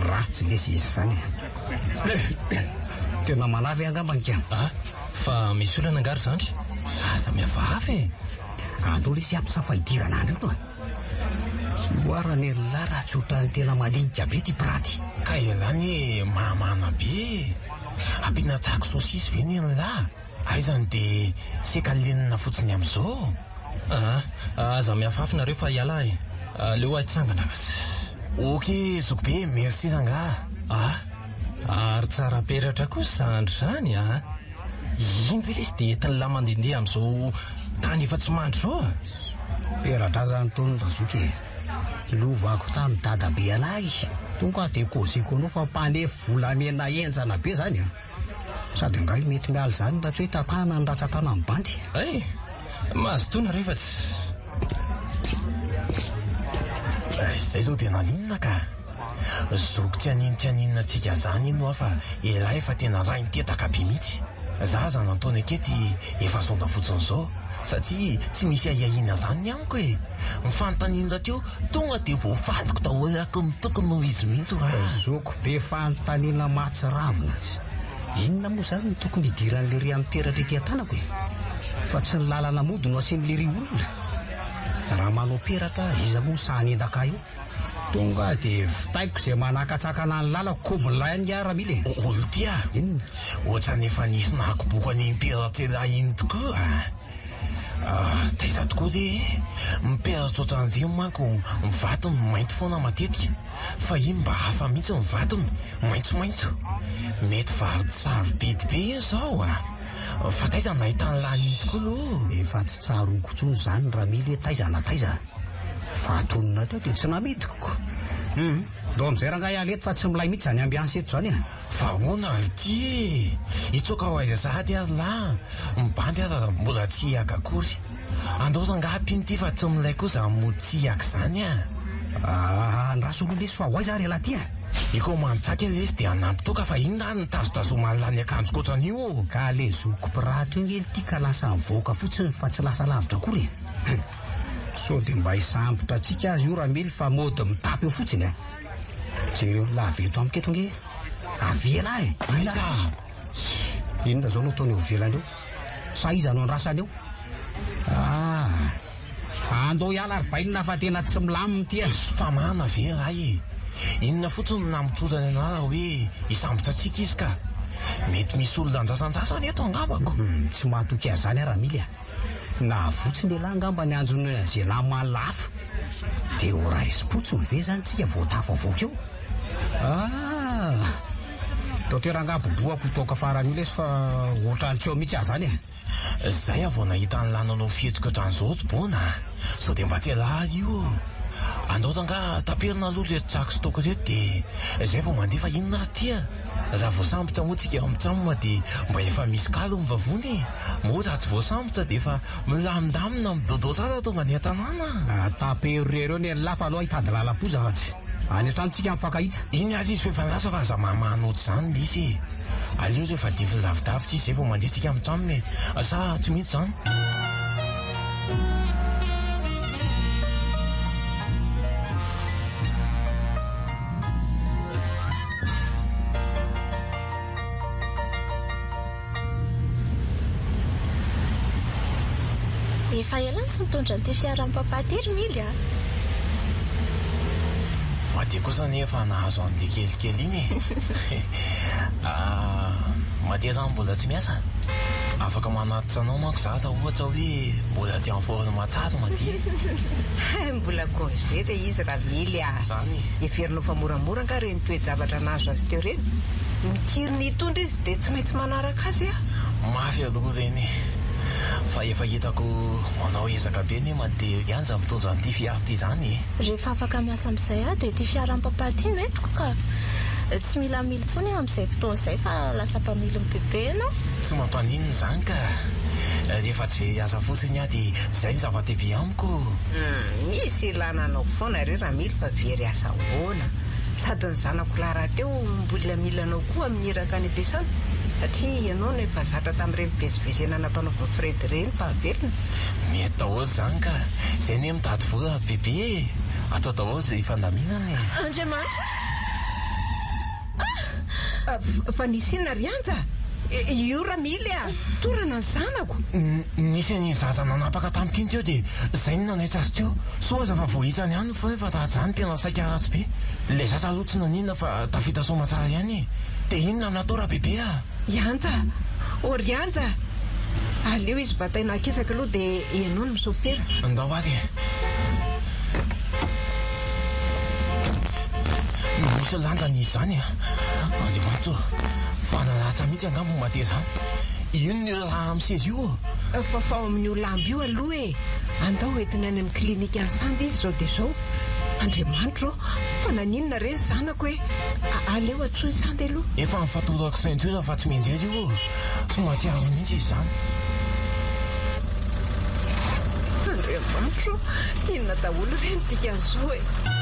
ratsy lesy izy izany tena manavy angambanyka fa misy olana angary zandry aza miavafy andro lesy ampisafahidiranandro io oarany lahy raha tsy ohatrany tena madinika be ty piraty ka elany mahamana be ampiana tsako sosisy ve ny lahy aizany dia sekalenina fotsiny amin'izao aza miafafy nareo fa hiala leo ahitsangana ok zoky be merci ranga Ary tsara peratra kosa andro zany a. Iny ve lesy dia entiny lahy mandehandeha amin'izao tany efa tsy mandro zao a. peratra zany tony razoky lovako tamin'ny dadabe anahy tonga dia koziko anao fa mpanefy volamena enjana be zany a. Sady ngai mety miala zany raha tsy hoe tapahana ny ratsatana amin'ny bandy. Mahazo rehefa tsy. Izay zao dia naninona ka zoko tsy aninona antsika zany ino aho fa ilahy efa tena raha nitetaka be mihitsy. Za zany Antony akety efa zonda fotsiny zao satria tsy misy ahihina zany ny amiko e. Mifanontaniana teo tonga dia voavaloko daholo ako ny tokony noho izy mihitsy. Zoko be fanontaniana mahatsiravina tsy. Inona moa zany ny tokony hidiran'le ry amin'ny peratra ety an-tanako e. Fa tsy ny lalana mody no asian'le ry olona. Raha manao peratra iza moa sahanendaka io tonga dia vitaiko izay manakatsakana ny lalako kombon'ilay ny ara-mila e. Olo tia inona ohatra nefa nisy nahakoboka ny peratra iny tokoa. Taiza tokoa dia miperatra ohatran'izay manko mivatony mainty foana matetika fa iny mba hafa mihitsy mivatony maitsomaitso. Mety varotsaro bidibe iny zao fa taiza nahitany lany tokoa lo. Efa tsy tsaroko tsony zany raha mily hoe taiza na taiza fa atonina teo dia tsy namidiko. Ndo amin'izay rangahy aleto fa tsy milay mihitsy zany ambiansy eto zany a. Fa hoana ity e itsoka ho aiza sahady ary lahy mibandy ary mbola tsy hiaka akory. Andao zangapiny ity fa tsy milay kosa mody tsy hiaka zany a. Ndraso olo lesy fa ho aiza ary ala ty a. Iko mantsaka lesy dia anampy toka fa inona ny tazotazomany akanjo koatran'io. Ka le zoko pirato iny ty ka lasa mivoaka fotsiny fa tsy lasa lavitra akory. So dia mba hisambotra antsika azy io raha mily fa mody mitapy eo fotsiny a. Jereo laveto amiko eto nge avela e. Inona zao no ataony ovelany eo sa iza no andrasany eo. Andao hiala ary bainina fa tena tsy milaminy ty a. Famana ve raha inona fotsiny namitrodany anara hoe hisambotra antsika izy ka mety misy olona anjasandrasany eto angambako. Tsy mahatoky azy zany raha mily a. Na votsiny lehilahy angamba ny anjony izay lamany lafo dia ho raisy-potsiny ve zany tsika voatafavoaka eo. Toateranga-boboako toka faran'io lesy fa ohatrany tsy eo mihitsy ahy zany e. Zay avao nahita ny lananao fihetsika ohatran'izao tobona sao dia mba tia lahy io. Andao tanga taperina aloha le tsako stoka reto dia izay vao mandefa inona tia. Raha voasambotra moa tsika mitsamoma dia mba efa misy kalo mivavony. Moa raha tsy voasambotra dia efa milamindamina midodo sara tonga ny an-tanàna. Taperereo ny lafa aloha hitady lalam-poza fatsy any an-tranontsika mifankahita. Iny ary izy efa lasa fa za mamanoatra zany misy aleo rehefa divy lavidavitra izy zay vao mandeha tsika mitsamome sa tsy mihitsy zany. Efa ela ny mitondra n'ity fiara amin'ny papatery mily a. Madia kosa nefa nahazo an'le kelikely iny madia zany mbola tsy miasa afaka manatitra anao manko za raha ohatra hoe mbola ty amin'ny forme tsara madia. Mbola konzere izy raha mily a. Zany Everinao fa moramora nga reny toe-javatra nahazo azy teo reny. Mikiry ny itondra izy dia tsy maintsy manaraka azy a. mafy aloha zany fa efa hitako manao ezaka be ny mandeha ianja mitondra an'ity fiara ity zany. Rehefa afaka miasa amin'izay aho dia ity fiara amin'ny papaty no entiko ka tsy mila mily tsony amin'izay fotoan'izay fa lasa mpamily bebe ianao. Tsy mampanino zany ka rehefa tsy ve hiasa fotsiny aho dia zay ny zava-dehibe amiko. Misy ilananao foana re raha mily fa very asa hoana sady ny zanako lara teo mbola milanao koa amin'iraka any ampiasana satria ianao no efa zatra tamin'ireny bezivezena nampanaoviny Fred reny pahaverina. Mety daholo zany ka izay ny mitady vola bebe atao daholo izay fandaminana. Andriamanitra Fa nisy inona rianja io raha mily a torana ny zanako. Nisy ny zaza nanapaka tamiko iny teo dia izay ny nanaitra azy teo so aza fa voahitany ihany fa efa raha zany tena saika ratsy be. Le zaza aloha tsy naninona fa tafita somatsara ihany dia inona natao raha bebe a. Ianja Orianja aleo izy bataina akisaka aloha dia ianao no misofera. Andao ary misy lanjany izany andriamanitra fa nalatra mihitsy angamba mate zany ino ny raha amin'ny sezy io fa fa amin'ny io lamby io aloha e andao hoentina any amin'ny klinika ny sandy izy zao dia zao andriamanitra fa naninona reny zanako hoe aleo atsoy sandy aloha efa mifatorako ceinture fa tsy menjery io tsy mahatsiaro mihitsy izy zany andriamanitra inona daholo reny dikan'izao e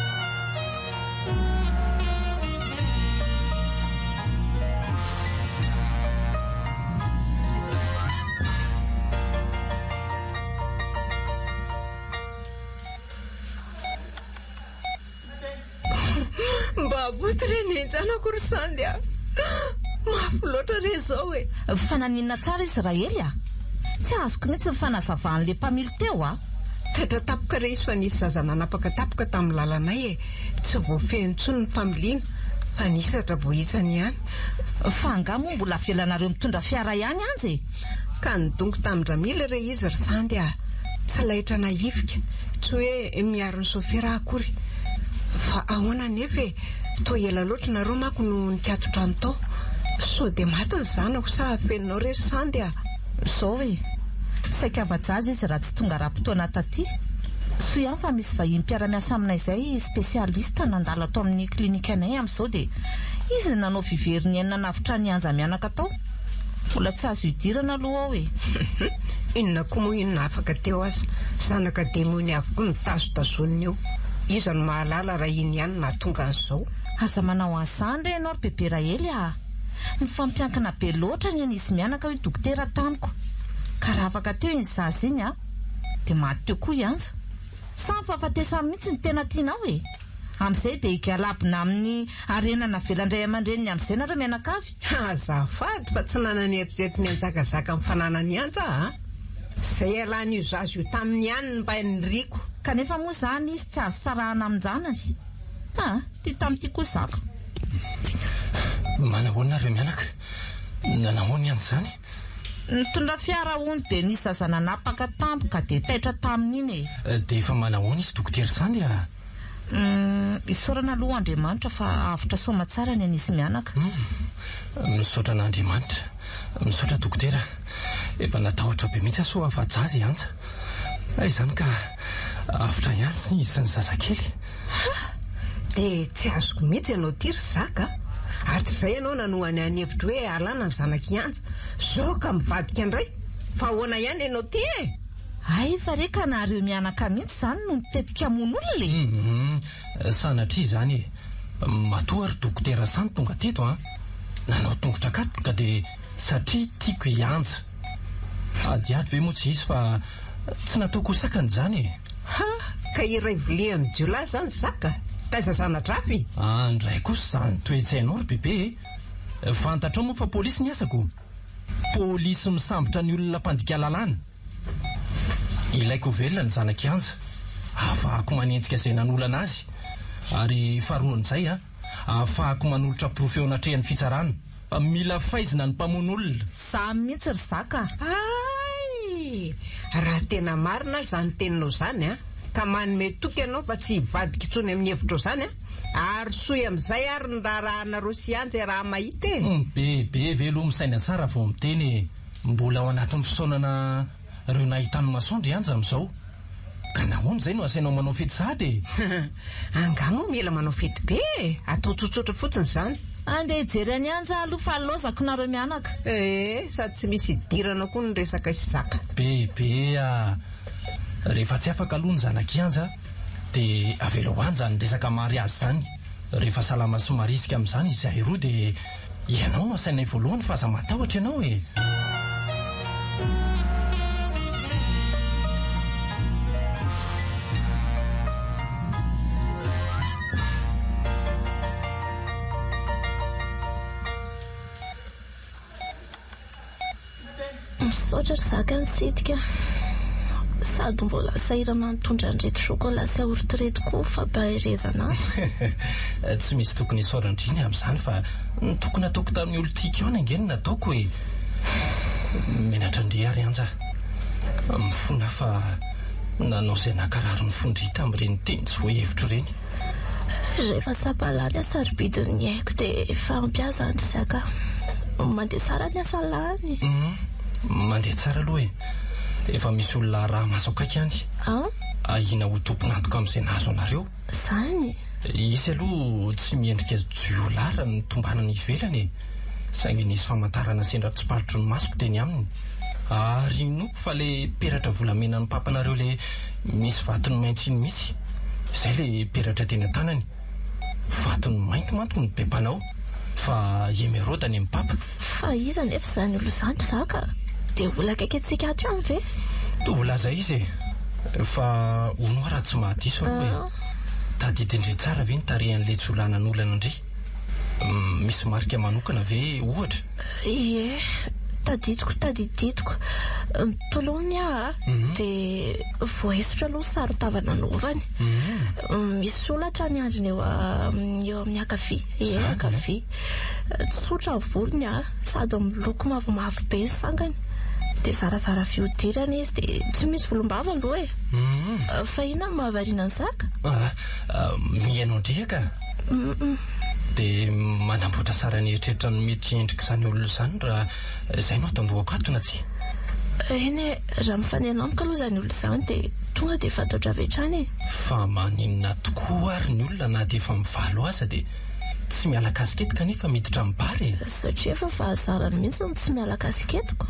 mba voty reny enjanako ry sandy mafy loatra re zao e fananinna tsara Israely tsy azoko mihitsy nyfanazavahan'le mpamily teo taitra tapoka re izy fa nisy zaza nanapaka tapoka tamin'ny lalanay e tsy voafehiny intsony ny familiana fa nisatra voaisany ihany fa angamo mbola velanareo mitondra fiara ihany anjy ka nidongo tamin-dramila re izy ry sandy tsy lahitra naivika tsy hoe miaro ny sofira akory fa ahoana nefa toa ela loatra nareo manko no nikatotra ny tao so dia matiny zanako sa hafeninao rery sandy zao e saika avajazy izy raha tsy tonga raha-potoana taty so ihany fa misy vahiny mpiara-miasa aminay izay spesialista nandalo atao amin'ny klinika anay amin'izao dia izy nanao fiveriny enina navitra ny anja mianaka tao mbola tsy azo hidirana aloha ao e inona koa moa inona afaka teo azy zanaka demony avokoa nitazotazoniny eo izy no mahalala raha iny ihany nahatonga an'izao aza manao an'izany ianao ry bebe Rahely mifampiankina be loatra ny anisy mianaka hoe dokotera tamiko ka raha afaka teo iny zaza iny dia maty teo koa ianja samy fahafatesa mihitsy ny tena tianao e amin'izay dia higalabina amin'ny arenana velandray aman-dreniny amin'izay nareo mianakavy azafady fa tsy nanany eritreritiny anjakazaka mifananany anja izay alany io zaza io tamin'ny ihany ny mba nyriko kanefa moa zany izy tsy azo sarahana amin'janany tia tamin'ity koa zako manahoana nareo mianaka nanahoana ihany zany nitondra fiara hony dia nisy zaza nanapaka tampoka dia taitra tamin'iny dia efa manahoana izy dokotera zany isaorana aloha Andriamanitra fa avitra soma tsara ny anisy mianaka misaotra n'Andriamanitra misaotra dokotera efa natahotra be mihitsy aso afa-jazy anja izany ka avitra ihany sy izy ny zazakely dia tsy azoko mihitsy ianao ty ry zaka ary izay ianao nanohany any hevitra hoe alana ny zanaka ianja zao ka mivadika indray fa ahoana ihany ianao ty ay fa reka nareo mianaka mihitsy zany no mitetika mon'olona sanatria zany matoa ry dokotera sany tonga teto nanao tongotra katoka dia satria tiako ianja adiady ve moa tsy izy fa tsy nataoko sakany zany ka iray vilia mijiolahy zany zaka taiza zanadrafy ndray kosa zany toetsainao ry bebe fantatrao moa fa polisy ny asako polisy misambotra ny olona mpandika lalàna ilaiko velona ny zanak'ianja ahafahako manenjika izay nanolana azy ary faharoan'izay ahafahako manolotra profo eo anatrehany fitsarana mila faizina ny mpamono olona samy mihitsy ry zaka ay raha tena marina zany teninao zany ka manome toky ianao fa tsy hivadika itsony amin'ny hevitro zany ary soy amin'izay ary ny raharahana sy anja raha mahita bebe velo misaina tsara vao miteny mbola ao anatin'ny fisaonana reo nahitany masoandro anja amin'izao ka nahoana izay no asainao manao fety sady angamo mila manao fety be atao tsotsotra fotsiny zany andeha hijery any anja aloha fa lozako nareo mianaka sady tsy misy idirana koa ny resaka sy zaka bebe rehefa tsy afaka aloha ny zanak'ianja dia avela ho anja ny resaka mariazy zany rehefa salama sy marisika amin'izany izahay roa dia ianao no asainay voalohany fa aza matahotra ianao misaotra ry zaka mitsidika sady mbola sahira manotondra andrety chocolat sy aortorety koa fa baherezana tsy misy tokony isaorandriny amin'izany fa tokony ataoko tamin'ny olo tiako ihany angeny nataoko hoe menatra ndre ary anja mifona fa nanao izay nakararo ny fondrita amin'ireny teny tsy voahevitra ireny Rehefa sapalany asarobidiny haiko dia efa ampiasa andry saka. Mandeha tsara ny asalany. Mandeha tsara aloha e. Efa misy olona raha maso akaiky any. Ahina ho tomponatoka amin'izay nahazo anareo. Zany? Isy aloha tsy miendrika jiolara ny tombanany ivelany. Saingy nisy famantarana sendra tsy paritry ny masoko teny aminy. Ary noko fa le peratra volamena ny papanareo le misy vatony mainty iny mihitsy. Izay le peratra teny an-tanany. Vatony mainty manto ny bebanao. Fa emerodany amin'ny papa. Fa iza nefa izany olo izany zaka? Dia olona akaiky antsika ato any ve? Tovolaza izy e. Fa hono raha tsy mahadiso aloha e. Tadidindry tsara ve ny tarehan'le tsolanan'olana indray? Misy marika manokana ve ohatra? Ie, tadidiko. Tolony dia voaesotra aloha sary tavana novany. Misy solatra ny andriny eo amin'ny akavia. Ie, akavia. Tsotra volony sady miloko mavomavo be ny sangany. Dia zarazara fihodirana izy dia tsy misy volombava aloha e. Fa inona mahavariana ny saka? Mihaino andriaka. Dia manamboatra tsara ny eritreritra ny mety endrika izany olona izany raha izay no atandohako atona tsy. Eny raha mifanena amiko aloha izany olona izany dia tonga dia fataotra avy hatrany e. Fa maninona tokoa ary ny olona na dia efa mivalo aza dia tsy miala kasikety kanefa miditra amin'ny bary e. Satria efa fahazarany mihitsy ny tsy miala kasiketiko.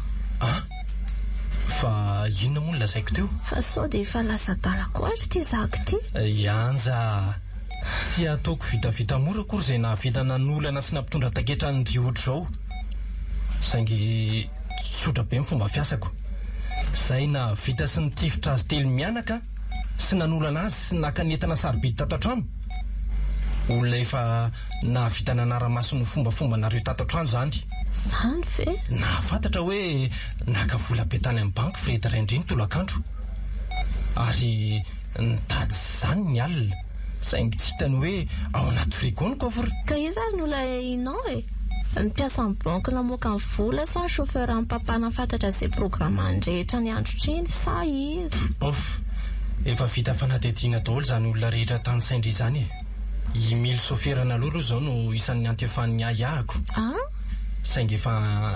Fa inona moa no lazaiko teo? Fa sao dia efa lasa dalako ary ty zaka ty. Ianja, tsy ataoko vitavita mora akory izay nahavelana ny olana sy nampitondra taketra ny riotra izao. Saingy tsotra be ny fomba fiasako. Izay na vita sy nitifitra azy telo mianaka sy nanolana azy sy nakanetana sarobidy tato an-trano. Olona efa nahavita nanara-maso ny fombafomba nareo tato an-trano izany. Zany ve? Nahafantatra hoe nakavola be tany amin'ny banky Fredy Raindriny tolakandro. Ary nitady izany ny alina. Saingy tsy hitany hoe ao anaty frigo ny kofra. Ka iza ny olona inao e? Ny mpiasa amin'ny banky namoaka ny vola sa ny chauffeur amin'ny papana fantatra izay programany rehetra ny androtriny sa izy? Of, efa vita fanadihadiana daholo izany olona rehetra tany saindry izany e. I mily soferana aloha izao no isan'ny antefan'ny ahako. Saingy efa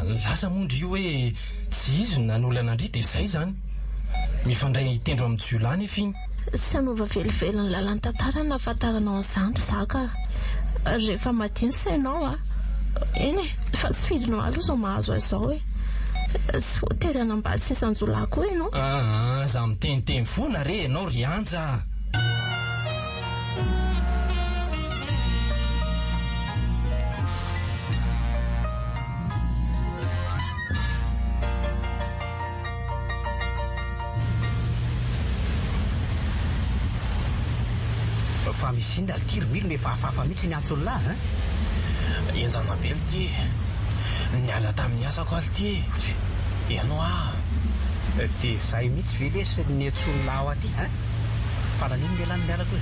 laza mondry io hoe tsy izy nanolana andry dia izay izany. Mifandray tendro amin'ny jiolany efa iny. Sy hanova velively ny lalany tantara na afantaranao an'izany zaka. Rehefa madino sainao eny fa tsy fidinao aloha izao mahazo izao e. Tsy voatery hanambady sesanjolako ianao. Za miteniteny foana re ianao ry anja. Fa misy inona litiromilo nefa hafahafa mihitsy ny antsolona enjana bely ty niala tamin'ny asako aly ty ianao dia izay mihitsy ve lesy ny antsolona ao aty faran'iny mialany mialako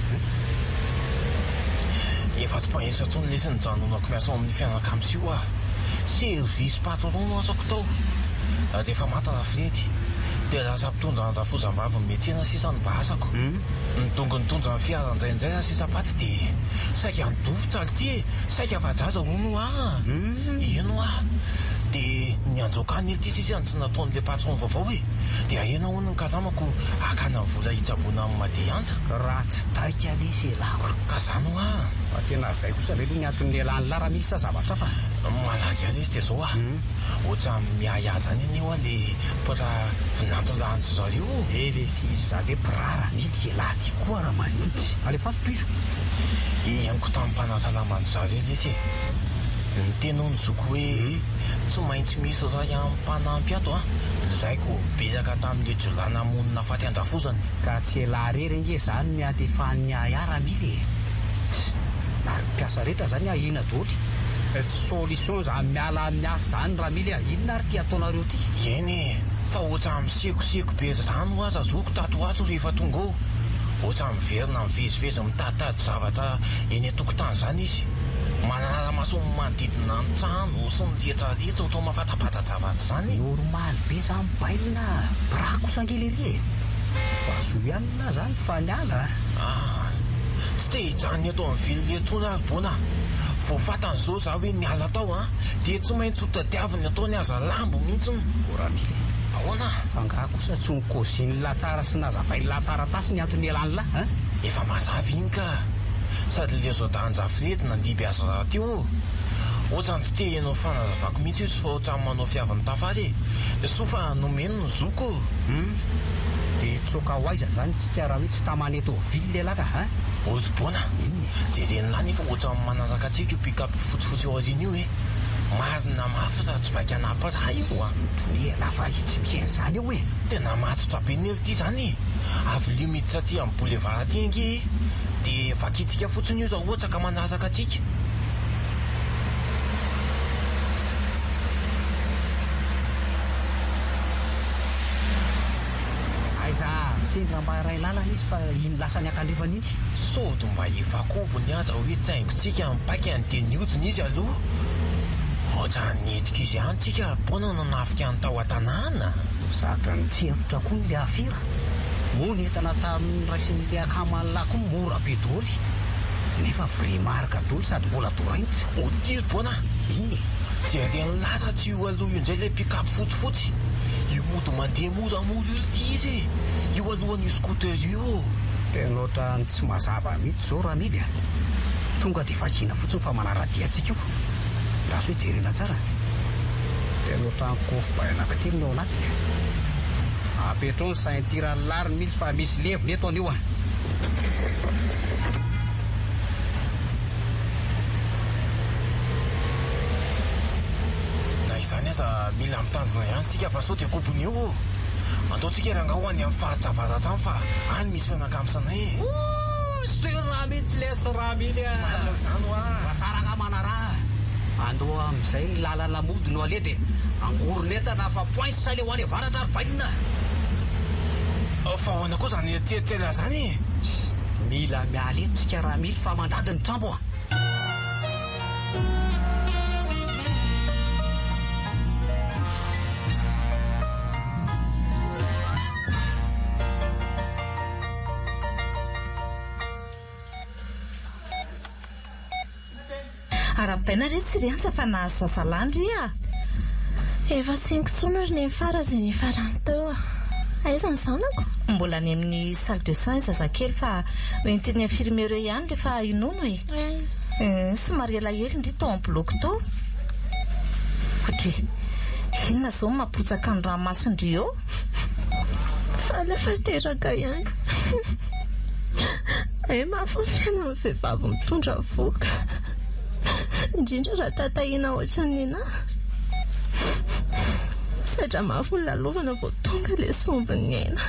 efa tsy mpahesatsony lesy ny janonako miasa ao amin'ny fianakamisy io service patron asako tao dia efa matana Fredy dia lasa mpitondra anjafozam-bavy metsena sisa ny bahasako nidongo nitondra ny fiara njainjay za sisa paty dia saika nidovitra aly ty saika vajaza rono eno dia ny anjokany ely ty sisany tsy nataon'le patron vaovao dia ahena hono ny kalamako akana vola hitsabona amin'ny madeha anja raha tsy taika lesy elako ka zany tena izay kosa le aloha ny antony lehilahy ny laramily sa zavatra fa malaky any izy dia zao ohatra miayazany iny eo le potra vinantolahantsy zareo le sisa le pirara midy elahy ty koa raha manintsy alefaso piso ianiko tamin'ny mpanasalamany zareo lesy ny tena ny zoko hoe tsy maintsy misy ray amin'ny mpanampy ato zaiko bezaka tamin'le jolana monina faty andrafozany ka tsy elahy rery nge zany miantefahan'ny ayaramily na mpiasa rehetra zany ahina doly solution za miala amin'ny asa zany raha mily inona ary ty ataonareo ty eny fa ohatra amin'nysekoseko be zany ho aza zoko tato atso rehefa tonga ao ohatra miverina mivezivezy mitaditady zavatra eny atokotany zany izy manaramaso manodidina ny trano sy ny rehetrarehetra ohatra mafatapata-javatra zany normaly be zany bailina brako sangelery fa zo ianina zany fa niala tsy te hijanony eto amin'ny vily letsona azy bona voafatan'izao za hoe miala tao a dia tsy maintsy hotadiaviny ataony aza lambo mihitsy Ramily ahoana fa ngaha kosa tsy nykôziny latsara sy nazavay lataratasy ny antony elan'la efa mazavy iny ka sady le zodanjafirety nandiby aza raha teo ohatrany tsy te ianao fanazavako mihitsy izy fa ohatrany manao fiaviny tafary so fa nomeno ny zoko dia tsoka ho aiza zany tsika raha hoe tsy tamany eto vily lehilahy ka oziboana jerenina nefa ohatrany manazaka antsika io pick-up fotsifotsy ao arina io marina mafy raha tsy vaika anapy raha io tony lafa tsy misy an'izany eo tena matotra be nely ity zany avy lio miditra aty amin'ny boulevard aty ange dia vakitsika fotsiny io raha ohatra ka manazaka atsika aiza sendra mba ray lalana izy fa iny lasany akandrefana iny sody mba efakobony aza hoe tsaingotsika mipaika ny deniodiny izy aloha ohatra nietika izy ihany tsika bona nanafika any tao an-tanàna sady ny tsy hevitra koa ny le afira moa ny entana tamin'ny raisin'le akaman'lahy koa mora be doly nefa vrimarika doly sady mbola doraintsy otiry bona inny jereny laratsy io aloha io indray le pick-up fotsifotsy io mody mandeha moramora io ity izy io alohan'io scooter io tena ohatrany tsy mazava mihitsy zao raha mily tonga dia vakina fotsiny fa manaradia antsika io laso hoe jerena tsara tena ohatrany kofo-bay anankitelony ao anatiny apetro ny saintirany lariny mihitsy fa misy levony eto anio na izany aza mila mitandrina ihany sika fa sao dia kopony eo andaotsika raha ngahoany amin'ny fahatsavaratra any fa any misy fianakamisanay raha mihitsy lesy raha mily zany saraka manaraha andoa amin'izay ny lalana mody no ale dia angoronetana fa pointy sale ho any avaratra ary vainina fa ahoana koa zany eritreritreela zany mila miala eto tsika raha mily fa mandady ny trambo arabaina re tsy riantsa fa nahazazalandry efa tsingotsona ry ny fara zay ny farany teo aiza ny zanako mbola ny amin'ny salle de soins zazakely fa entiny infirmiere ihany rehefa inono somary elaely ndry tao amin'ny bloky tao otry inona zao mapotsaka ny ranomasondry eo fa lefa teraka ihany mahafafiana amin'ny vehivavy mitondra voka indrindra raha tatahina ohatran'ina sadra mafy ny lalovana vao tonga le sombiny aina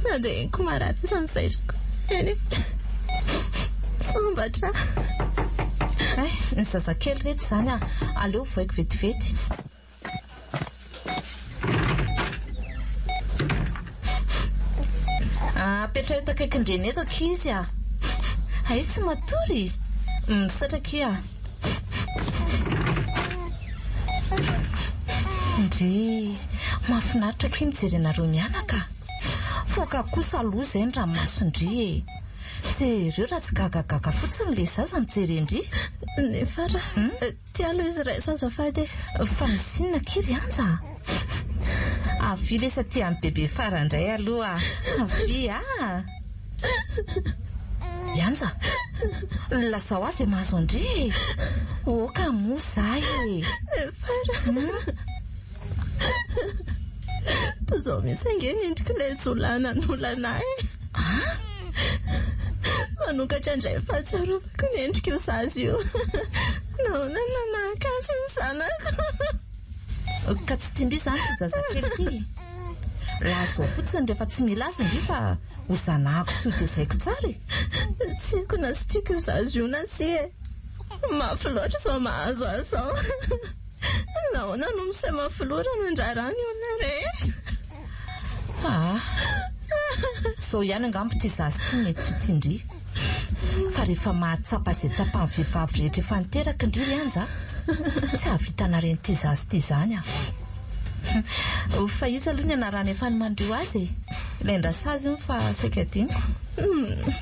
na dia eniko marary izanyzairako eny sambatra ny zazakely rety zany aleo voaiko vetivety apetra eto akaikindreny eto akizy ay tsy matory misatraky ndry mahafinaritra ki mijery anareo mianaka foka kosa aloha zay ny ranomasondry jereo raha tsy gagagaga fotsiny le zaza mijery ndry nefara tialo izy ray zazafady fa misinina kiry anja avy lesa ty amin'ny bebe farandray aloha avy Yanja, lasa ho azy mahazo ndry oka moza tozao mihitsy angeny endrika ilay zolana n'olanahy manokatra indray fa tsarovako ny endrika io zazy io nahoana nanahakasy ny zanako ka tsy tiandry zany ty zazakely ty lazo fotsiny rehefa tsy mila azy ndry fa ho zanahako sy ho tezaiko tsara tsy haiko na sy tiako io zazy io na tsy mafy loatra zao mahazo azy zao nahoana no misy mafy loatra no andrarany io na rehetra zao ihany angambo ty zazy ty mety tsy ho tiandry fa rehefa mahatsapa izay tsapany vehivavy rehetra efa niteraka indry ry anja tsy havitana reny ty zazy ty zany fa izy aloha ny anarany efa ny mandrio azy Lendra sazy iny fa saika diniko.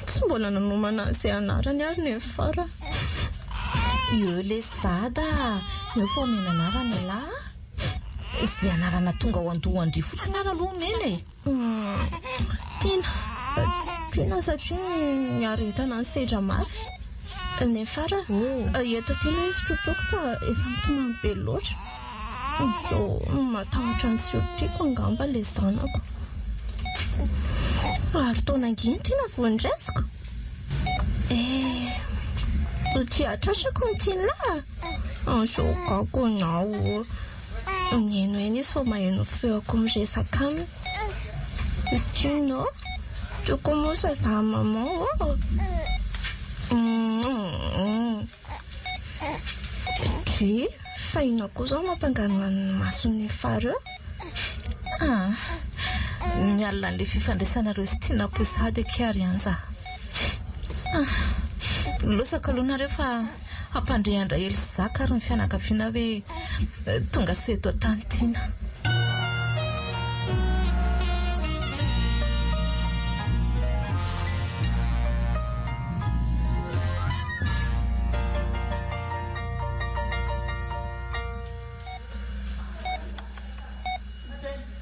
Tsy mbola nanomana izay anarany ary ny fara. Io lestada io fa omena anarana lahy. Izay anarana tonga ho andohandry fotsiny ara aloha omena e. Tiana satria niaretana ny sedra mafy. Ny fara eto tiana izy trotroko fa efa mitomany be loatra. So matahotra ny siotiko angamba le zanako. Ary taona anginy tiana voandraisiko. Tia atratrako ny tiana so kako nao. Nieno eny izy fa maheno feoko miresaka aminy. Tiana tu commences à sa maman. Tu fahina kosa mampangana ny mason'ny fara. Mialina an'ilay fifandraisanareo sy tiana posady Kiarianja. Losaka aloha nareo fa hampandre-andra ely sy zaka ary ny fianakaviana hoe tonga sy eto tany tiana.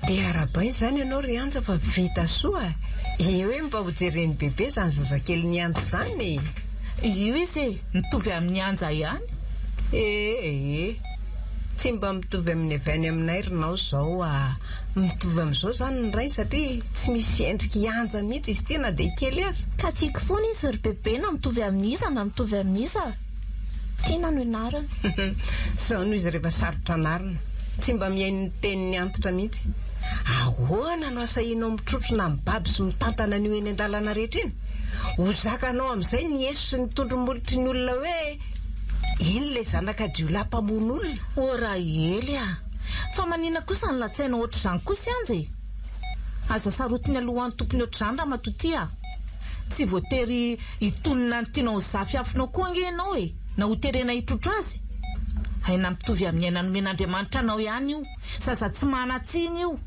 Dia araba izany ianao Rianja fa vita soa. Io hoe mba hojereny bebe zany zazakely nianty zany. Io izy mitovy amin'ny anja ihany. Tsy mba mitovy amin'ny avany aminay rinao zao mitovy amin'izao zany ny ray satria tsy misy endriky anja mihitsy izy tena dia kely azy. Ka tiako foana izy ry bebe na mitovy amin'iza na mitovy amin'iza. Tiana no anarana. Zao noho izy rehefa sarotra anarana. Tsy mba mihaino ny tenin'ny antitra mihitsy. Ahoana no asahinao mitrotrona amin'ny baby sy mitantana an'io eny an-dalana rehetra iny? Ho zakanao amin'izay ny Yesu sy ny tondrombolotry ny olona hoe iny ilay zanaka diolampamon'olona. Ora ely fa manina kosa ny latsaina ohatr'izany kosa ianjy. Aza sarotiny alohan'ny tompony ohatr'izany raha matotia. Tsy voatery hitonona ny tianao zafy afinao koa ange ianao na ho terena hitrotro azy. Haina mitovy amin'ny aina nomen'Andriamanitra anao ihany io. Sasa tsy manatsiny io.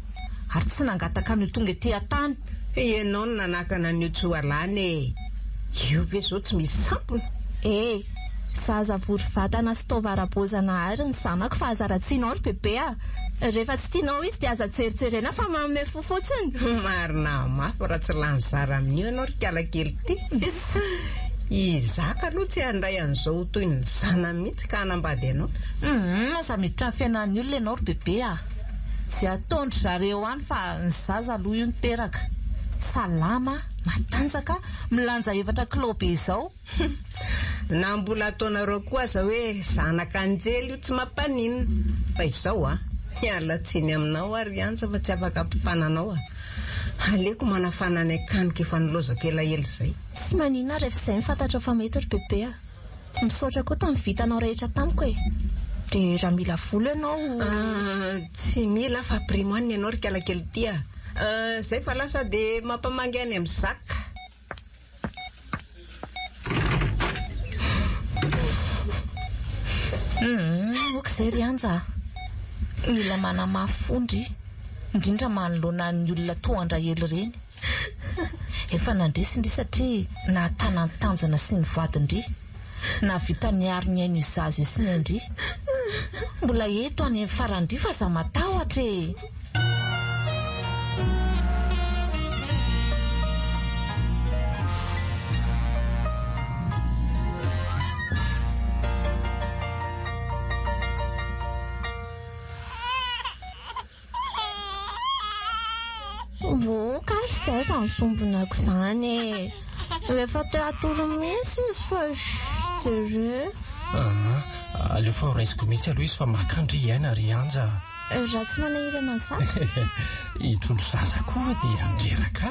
Ary tsy nangataka ny tonga ety an-tany. Ianao no nanakana an'io tsy ho alany. Io ve zao tsy misy sampona? Zaza vory vatana sy taovarabozana ary ny zanako fa aza ratsinao ry bebe rehefa tsy tianao izy dia aza tseritserena fa manome fo fotsiny. Marina mafy raha tsy lany zara amin'io ianao ry kialakely ty. Izaka aloha tsy handray an'izao toy ny zana mihitsy ka hanambady ianao. Aza miditra ny fiainan'ny olona ianao ry bebe Zay ataondry zareo any fa ny zaza aloha io niteraka. Salama, matanjaka, milanja 7 kilô be izao. Na mbola ataonareo koa aza hoe zanakanjely io tsy mampanina. Fa izao miala tsiny aminao ary Rianja fa tsy afaka ampifananao Aleko manafana ny akanika efa nilozako elaela izay. Tsy manina rehefa izay mifantatra fa mety ry bebe misaotra koa tamin'ny vitanao rehetra tamiko dia raha mila vola ianao. Tsy mila fa primoine ianao ry kialakely ty zay fa lasa dia mampamangy any amin'ny zaka. Okizay Rianja, mila manamafondry indrindra manoloana ny olona toandra ely reny. Efa nandrisindry satria nahatana ny tanjona sy ny vadindry, na vita niary ny ainy zaza sy ny andry. Mbola eto any farandry fa za matahotra Zay zany sombonako izany rehefa teatoro mihitsy izy fa sérieux. Aleo fa horaisiko mihitsy aloha izy fa makandry iaina Rianja. Raha tsy manahirana izany hitrondro zaza koa dia angeraka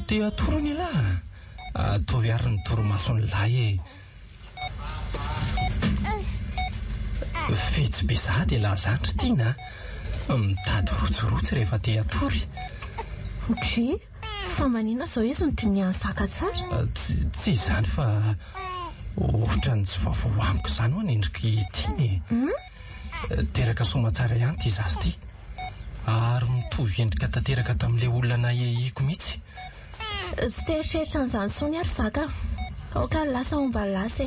teatoro ny lahy tovy ary ny toromason'ny lahy fetsy be za dia lazandry tiana mitady rotsorotsy rehefa teatory. Tri fa manina zao izy no tiany saka tsara. Tsy izany fa ohatra ny tsy vavao amiko izany ho anendriky tiany teraka somatsara ihany ty zazy ty ary mitovy endrika tanteraka tamin'ilay olona nahihiko mihitsy. Tsy teritreritra an'izany sony ary zaka. Aoka lasa omba lasa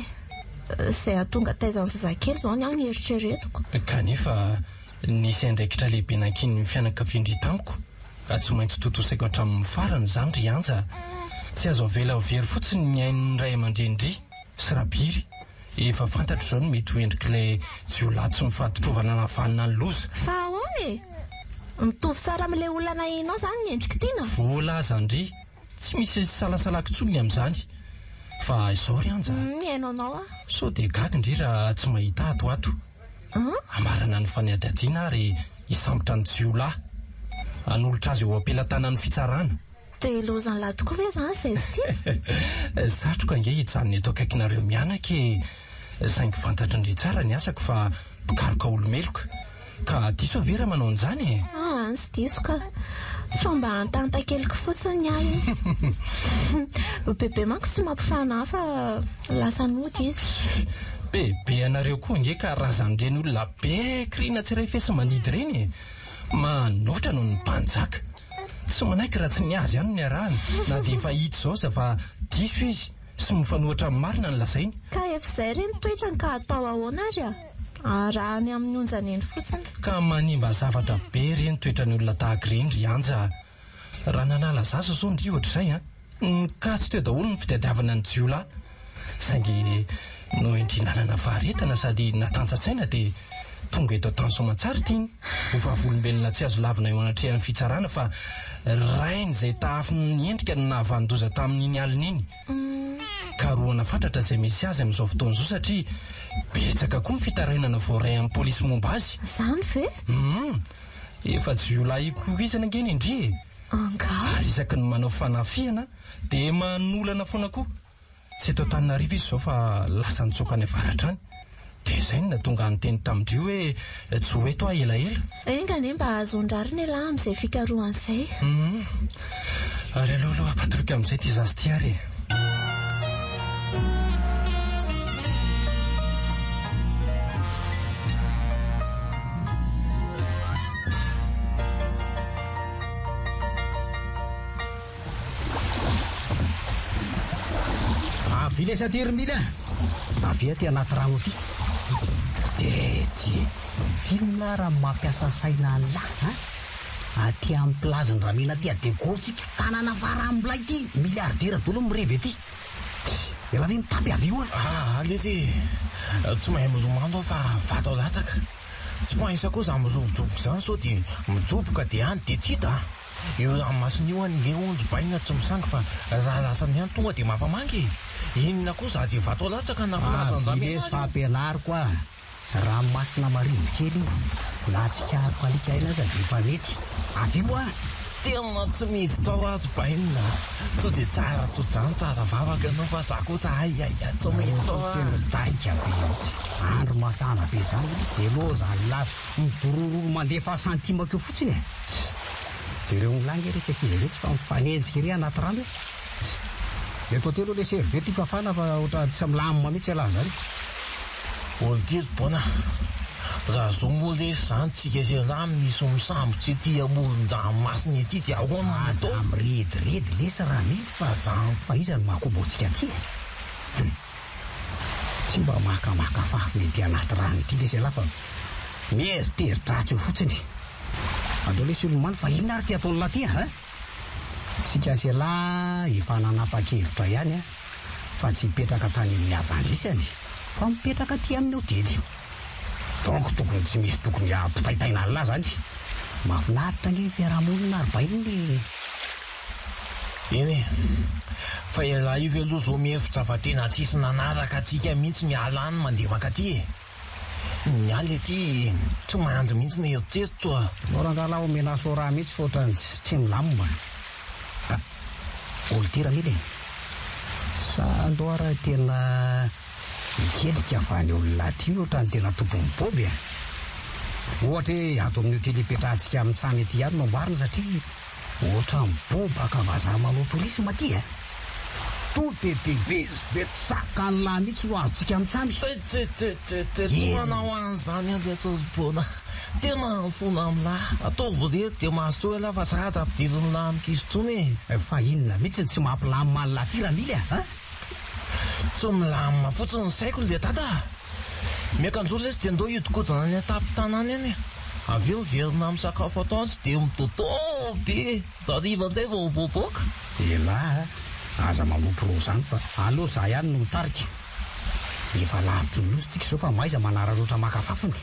izay ahatonga taizan'ny zazakely izao ny any eritreretiko. Kanefa nisy andraikitra lehibe nankiny ny fianakaviandry tamiko ka tsy maintsy totosaiko hatramin'ny farany izany ry anja. Tsy azo avela very fotsiny ny ain'ny ray aman-dreny sy rabiry. Efa fantatro izao no mety ho endrik'ilay jiolahy tsy mifampitrovana navanina ny loza. Fa ahoana mitovy sara amin'ilay olona nahinao izany ny endrika tiana. Voalaza ndry tsy misy salasalakitsony amin'izany. Fa izao ry anja. Hainao sao dia gaga ndry raha tsy mahita ato. Amarana ny faniadadiana ary hisambotra ny jiolahy. Hanolotra azy eo ampelantanan'ny fitsarana. Dia lozany lahy tokoa ve izany izay izy ity? Satroka ange hijanona eto akaikinareo mianaka saingy fantatra indray tsara ny asako fa mpikaroka olomeloka. Ka diso avera manao an'izany Tsy diso ka. Fa mba antantakeliko fotsiny ahy. Bebe manko tsy mampifana fa lasa nody izy. Bebe anareo koa nge ka razan'ireny olona be kriana tsiray fesa manidy ireny. Manoatra noho ny mpanjaka. Tsy manaiky raha tsy niazy ihany ny arahany. Na dia efa hita izao za fa diso izy sy mifanohitra amin'ny marina ny lazainy. Ka efa izay ireny toetrany ka atao ahoana ary arahany amin'ny onjany eny fotsiny. Ka manimba zavatra be ireny toetrany olona tahaka ireny ry anja. Raha nanala zaza izao ndry ohatr'izay nikasy teo daholo ny fitadiavana ny jiolahy. Saingy no indrinanana faharetana sady natanjatsaina dia tonga eto Tansomatsara tiany. Ho vavolombelona tsy azo lavina eo anatrehan'ny fitsarana fa rainy izay tahafiny endrika ny nahavandoza tamin'iny alina iny. Ka roana fatratra izay misy azy amin'izao fotoana izao satria betsaka koa ny fitarainana voaray amin'ny polisy momba azy. Izany ve? Efa jiolahy ikorizana angeny indry ary isaky ny manao fanafiana dia manolana foana koa. Tsy eto Antananarivo izy izao fa lasa nitsoaka any avaratra any. Dia izay no nahatonga nyteny tamindrio hoe tsy ho eto aho elaela. Engane mba azondrarina ela amin'izay fikarohan'izay. Ary aloha apatroka amin'izay ty zazy ty ary. Vilesa tery mila avia ty anaty rano ty dia film raha mampiasa saina lahy aty amin'ny plaziny raha mila ty de gotsika tanana vara ambilay ty miliardera dolo mirevy aty ela ve mitapy avy io alezy tsy mahay milomano fa vatao latsaka tsy mahisa koa za mijobojoboka izany sao dia mijoboka dia any dia tita eo amin'ny masony io any le onjo baina tsy misangy fa raha lasany ihany tonga dia mampamangy. Inona koa za dia vato latsaka na vilesy fampianariko raha masina marivo kely io na tsikariko alika aina aza dia efa mety avy io tena tsy misy tao azy baina sao dia tsara tsodrany tsara vavaka anao fa za koa tsa aiaia tsy mety tao tena daika be mihitsy andro mafana be izany izy dia loza lafa midorororo mandefa santimako eo fotsiny jereo milanga retsaka izy retsy fa mifanenjika ery anaty rano eto telo le servety fafana fa ohatra tsy milamima mihitsy alahy zany olo telo bona raha zao moa le zany tsika zeraha misy misambo tsy ty amoron-dranomasina ety dia ahoana aza mirediredy lesa raha mety fa zany fa iza no mahakobotsika ty tsy mba makamaka fafy mety anaty rano ity lesy alahy fa mieritreritratso eo fotsiny andeo lesy olomano fa inona ary ty ataony laty tsika sy lahy efa nanapa-kevitra ihany fa tsy mipetraka tany amin'ny havanlisany fa mipetraka ty amin'ny hotely donc tokony tsy misy tokony ampitaitaina an'lahy zany mahafinaritra nge fiarahamonina ary bainy eny fa elahy io ve aloha zao mihevitra fa tena tsisy nanaraka atsika mihitsy miala any mandeha makaty ny aly aty tsy mahanjo mihitsy ny eritseritra norangalahy omena soraha mihitsy fa ohatrany tsy milamima olo tira mila sa andoara tena miketrika fa ny olona ty ohatrany tena tompony boby ohatra hoe ato amin'ny hotely ipetrahantsika amin'ny tsany ety ihany mamboarina satria ohatra mibobaka vazaha manao tourisme aty to dia vezibeto sakanylahy mihitsy ho azontsika mitsamy. Tsy manao an'izany andesoboana. Tena fona amin'lahy. Ataovy reto dia mahasoa ela fa sahaza ampidiriny lahy mikisontsony. Fa inona mihitsy tsy mampilamina lahy ty Ramily a? Tsy milamina fotsiny ny saiko le tata. Miakanjola izy dia andao hidikodrana ny atapy-tanàna eny. Avy eo miverina amin'ny sakafo atoandro dia mitotoo be. Dariva amin'izay vao miboaboaka. Elahy aza manompo ro zany fa aleo za ihany no mitarika. Efa lavitry ny lozotsika sao fa maiza manararoatra makafafiny.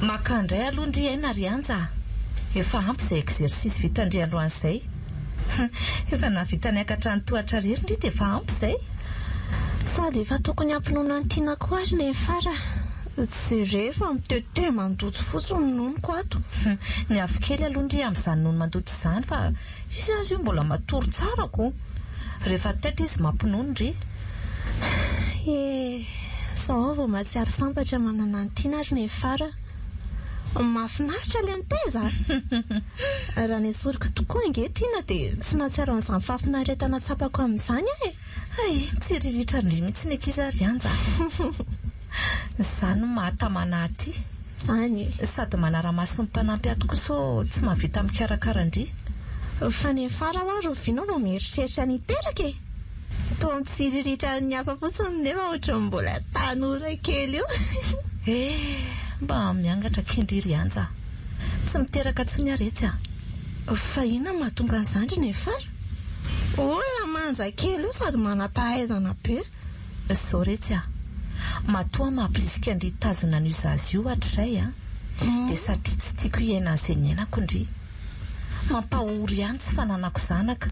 Makandray aloha ndry aina rianja. Efa ampy izay exercice vita ndry alohan'izay. Efa navita niakatra ny tohatra rery ndry dia efa ampy izay. Sady efa tokony ampinoana ny tianako azy nefara. Tsy rehefa mitete mandoto fotsiny nonoko ato. Ny afo kely aloha ndry amin'izany nono mandoto izany fa izy azy io mbola matory tsarako. Rehefa tetra izy mampinono ndry. Sao vao mahatsiaro sambatra manana ny tiana azy nefara. Mahafinaritra ilay miteza. Raha ny soriko tokoa inge tiana dia tsy nahatsiaro an'izany fahafinaretana tsapako amin'izany e. Ay, tsy riritra ndry mihitsy ny ankizy rianja. Izany mahatamana aty. Zany sady manara-maso ny mpanampy ato kosa tsy mahavita mikarakara ndry. Fa nefara ho roviana no mieritreritra niteraka e. Toa tsy riritra ny hafa fotsiny nefa ohatran'ny mbola tanora kely io. Mba miangatra kindry anja. Tsy miteraka tsony aretsy a. Fa inona mahatonga an'izany nefara? Olona manja kely io sady manam-pahaizana be. Sao retsy a. Matoa mampirisika ndry tazona ny zazy io hatrizay a. Dia satria tsy tiako hiaina an'izay niainako ndry. Mampahory ihany tsy fananako zanaka.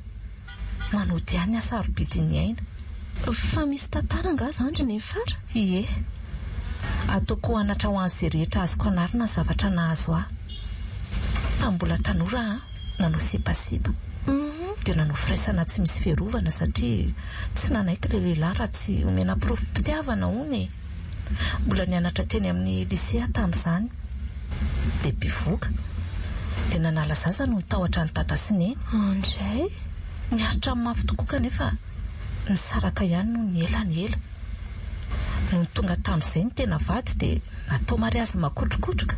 Manody ihany asarobidiny aina. Fa misy tantara nga zany nefara? Ie. Ataoko anatra ho an'izay rehetra azoko anarina ny zavatra nahazo ahy. Mbola tanora nanao sipasipa. Dia nanao firaisana tsy misy fiarovana satria tsy nanaiky ilay lehilahy raha tsy omena profim-pitiavana hono. Mbola nianatra teny amin'ny lycée tamin'izany. Dia mpivoaka. Dia nanala zaza no nitahotra ny tata sy neny. Andray niaritra amin'ny mafy tokoa kanefa nisaraka ihany no ny ela. No tonga tamin'izay ny tena vady dia natao mariazy makotrokotroka.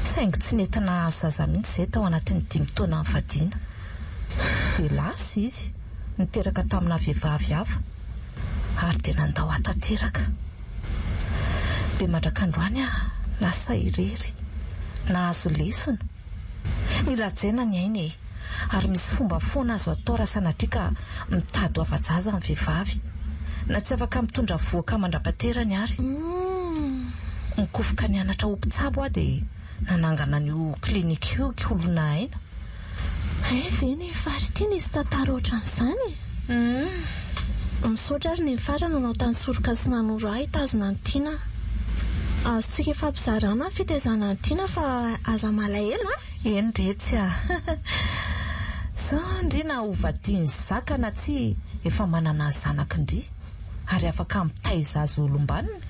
Saingy tsy nentina zaza mihitsy izay tao anatin'ny 5 taona ny vadiana. Dia lasa izy niteraka tamina vehivavy hafa ary dia nandao atanteraka. Dia mandrakandroany lasa irery nahazo lesona. Nilajaina ny ainy ary misy fomba foana azo atao raha sanatria ka mitady ho afa-jaza amin'ny vehivavy. Na tsy afaka mitondra voaka mandra-paterany ary. Nikofoka nianatra ho mpitsabo dia nanangana n'io klinika io kolona aina. Ve nefara ity nisy tantara ohatran'izany? Misaotra ary nefara nanao tany soroka sy nanoro ahy hitazona ny tiana. Azontsika efa mpizarana fitaizana ny tiana fa aza malahelo a? Eny retsy a. Sao ndry na hovadiany zaka na tsy efa manana ny zanaka ndry ary afaka mitaiza azy olombanina.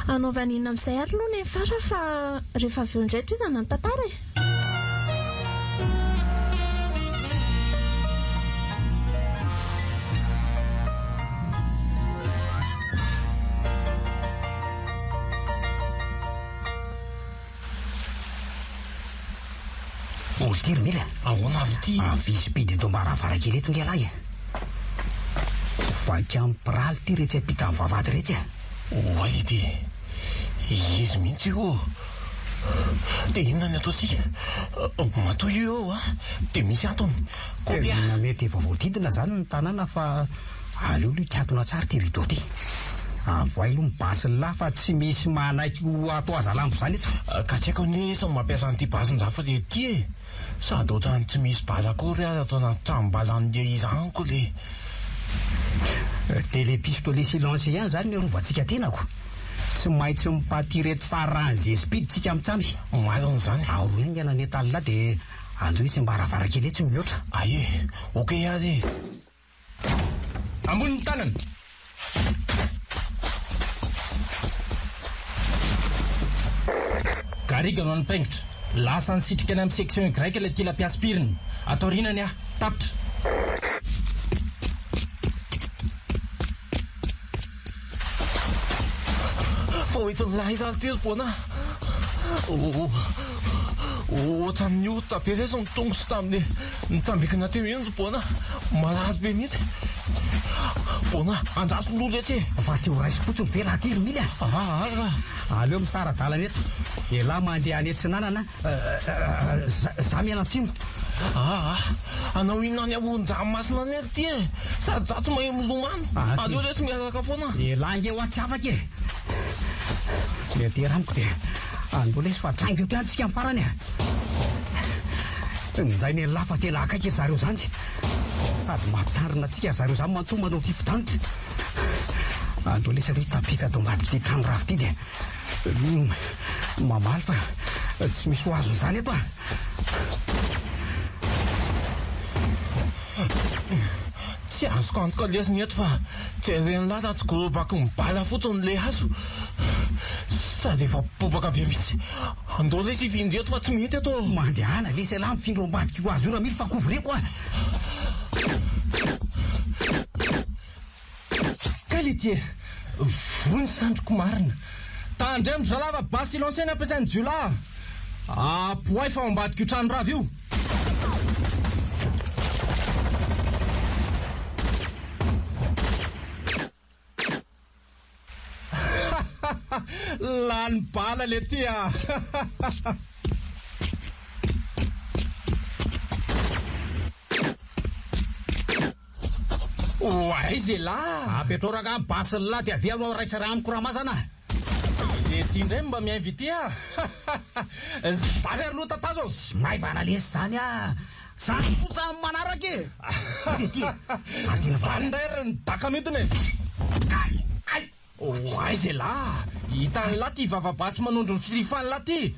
Anaovan'inona amin'izay ary aloha nefara fa rehefa avy eo indray toy izany ny tantara e. Oltiry mila. Ahoana avy ity? Visipidi eto mbaravarankely eto nge lahy. Vaika amin'ny piraly ty retsy apita amin'ny vavady retsy a. Oay ity. Izy mihitsy io. Dia inona ny ataosika? Matoy io dia misy antony. Kopia. Mety efa voadidina zany ny tanàna fa aleo lo tsatona tsara ty rideau ty. Avoay aloha mibasy ny lahy fa tsy misy manaiky atao aza lampo zany eto. Ka tsy haiko ny izy mampiasa an'ity basin-drafa le ty e. Sady ohatrany tsy misy baza akory ary atao anaty tranom-bazan'le izaniko le. Télépistolet silence ihany zany ny arovantsika tenako. Tsy maintsy mipaty reto faran'izay spiditsika mitsamy. Mazana zany. Aro ihany iana ny etalina dia andeo izy mbaravarankely etsy mihoatra. Aye, okey azy. ambony tanana. Gariga no paingitra. Lasa nisitrika any amin'ny section grec ilay tilapia aspiriny. Ataorinany tapitra. Ohatrany izazy telo foana. Ohatrany niota be reso ny tongoso tamin'ny nitsambikina teo iny foana. Malazo be mihitsy. Foana, andraso lolo etsy. Fa teo raisim-potsiny vera telo mily aleo misaradalana eto. Elahy mandeha any etsy nanana za mianatsimo. Anao inona ny ahondramasina any ty e. Sady za tsy mahay milomano. Aleo reto miaraka foana. Elahy nge ho atsy afaka e. Le tera amiko dia andolo izy fa trango eo antsika amin'ny farany nizay ny lafa tela akaiky zareo zany sady matarina antsika zareo zany manto manao ty fidanitra andolo izy aloha tapika ato ambadika ty trano rafy ty dia mamaly fa tsy misy ho azony zany eto Tsy azoko antoka lesiny eto fa tsy reny laza tsy gorobako mibala fotsiny le azo. Sady efa bobaka be mihitsy. Andao le sy hifindry eto fa tsy mety eto. Mandehana le sy lahy mifindro ambadika ho azo io raha mily fa kovreko Qualité. Vony sandroko marina. Tandray amin'ny zalava basy lanceny ampiasainy jiola. Poay fa ambadika io trano rava io. Lany bala le tia. Aiza lahy apetroraka amin'ny basiny lahy dia avy anao raisa raha amiko raha mazana dia ty indray mba miinvité vary ary loha tatazo maivana lesy zany samy kosa amin'ny manaraka vany indray ry ny daka mitiny aiza lahy hitany lahy ty vavabasy manondro ny firifany lahy ty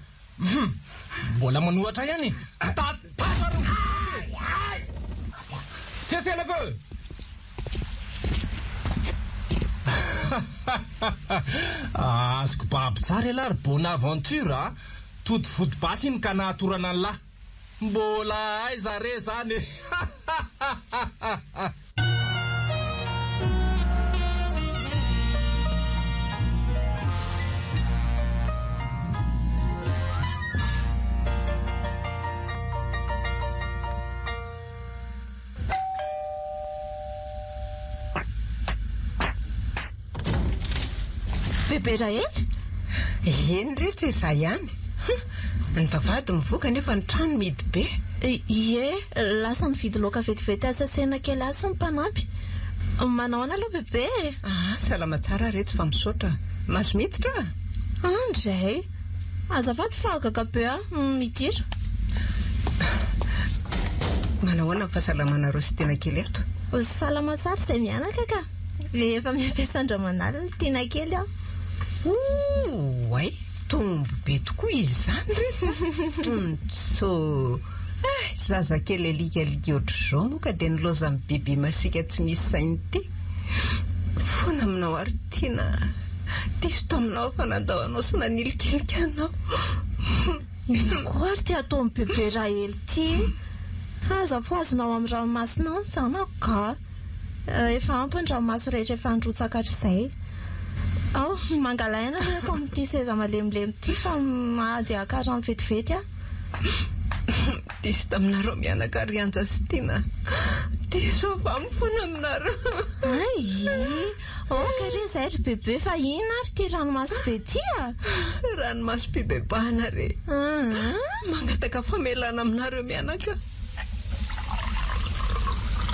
mbola manohatra ihany seselako azoko baby tsara lahy ry bona aventure tody fody basy iny ka nahatorana ny lahy mbola aiza re zany Bebe Raely? Eny rehetra iza ihany. Ny vavady mivoaka nefa ny trano midy be. Ie, lasa mividy laoka vetivety atsasena kely asy ny mpanampy. Manao ana aloha bebe. Salama tsara rehetra fa misaotra. Maso miditra? Andray. Azafady fa gaga be midira. Manao ana fahasalamana sy tena kely eto. Salama tsara izay mianaka ka. Efa miampiasa andramanalina tena kely aho. Way, tombo be tokoa izany rehetra. So, zaza kely alikalika ohatr'izao moa ka dia niloza amin'ny bebe masika tsy misy sainy ty. Foana aminao ary tiana diso taminao fa nandaonao sy nanilikelika anao. Koa ary ty atao amin'ny bebe Raely ty. Aza fo azonao amin'ny ranomasina any sana ka. Efa ampy ny ranomaso rehetra efa androtsaka hatr'izay. Mangalaina atao amin'ity seza malemilemy ty fa mady akarany vetivety diso taminareo mianaka rianja sy tiana. Diso fa mifona aminareo. Ka re zay ry bebe fa ina ary ty ranomaso be ty ranomaso bebebahana re. Mangataka famelana aminareo mianaka.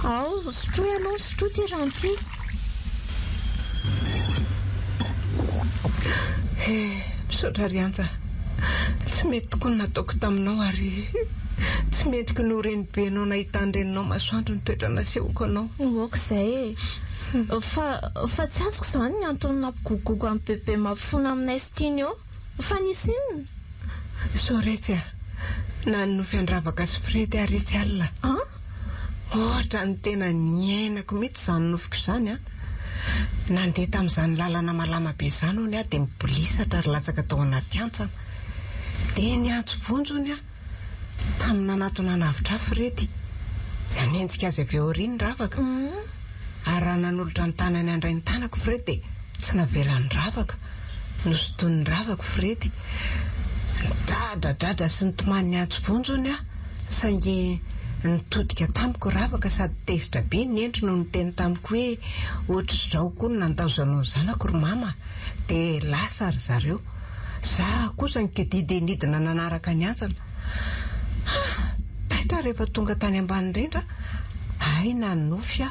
Sotroy aloha sotroy ty rano ty. Misaotra rianja. Tsy mety tokony nataoko taminao ary tsy mendrika noreny be anao nahita andreninao masoandro ny toetra nasehoko anao. Oka izay fa tsy azoko izany ny antony nampigogogo amin'ny bebe mafona aminay sy tiany eo. Fa nisy inona? So retsy na ny fiandravaka sy firety aretsy alina. ohatra ny tena niainako mihitsy izany nofiko izany a. Nandeha tamin'izany lalana malama be izany hony a dia mibolisatra ary latsaka tao anaty antsana. Dia niantso vonjony a tamina anatona navitra Fredy. Nanenjika azy avy aoriany ravaka. Ary raha nanolotra ny tanany andray ny tanako Fredy tsy navelan'ny ravaka. Nosotony ravaka Fredy. Dradradradra sy nitomany niantso vonjony a saingy nitodika tamiko ravaka sady tezitra be ny endry no niteny tamiko hoe ohatr'izao koa no nandaozanao zanako ry mama. Dia lasa ry zareo. Za kosa nikedidinidina nanaraka ny antsana. Taitra rehefa tonga tany ambany indrindra aina nofy a.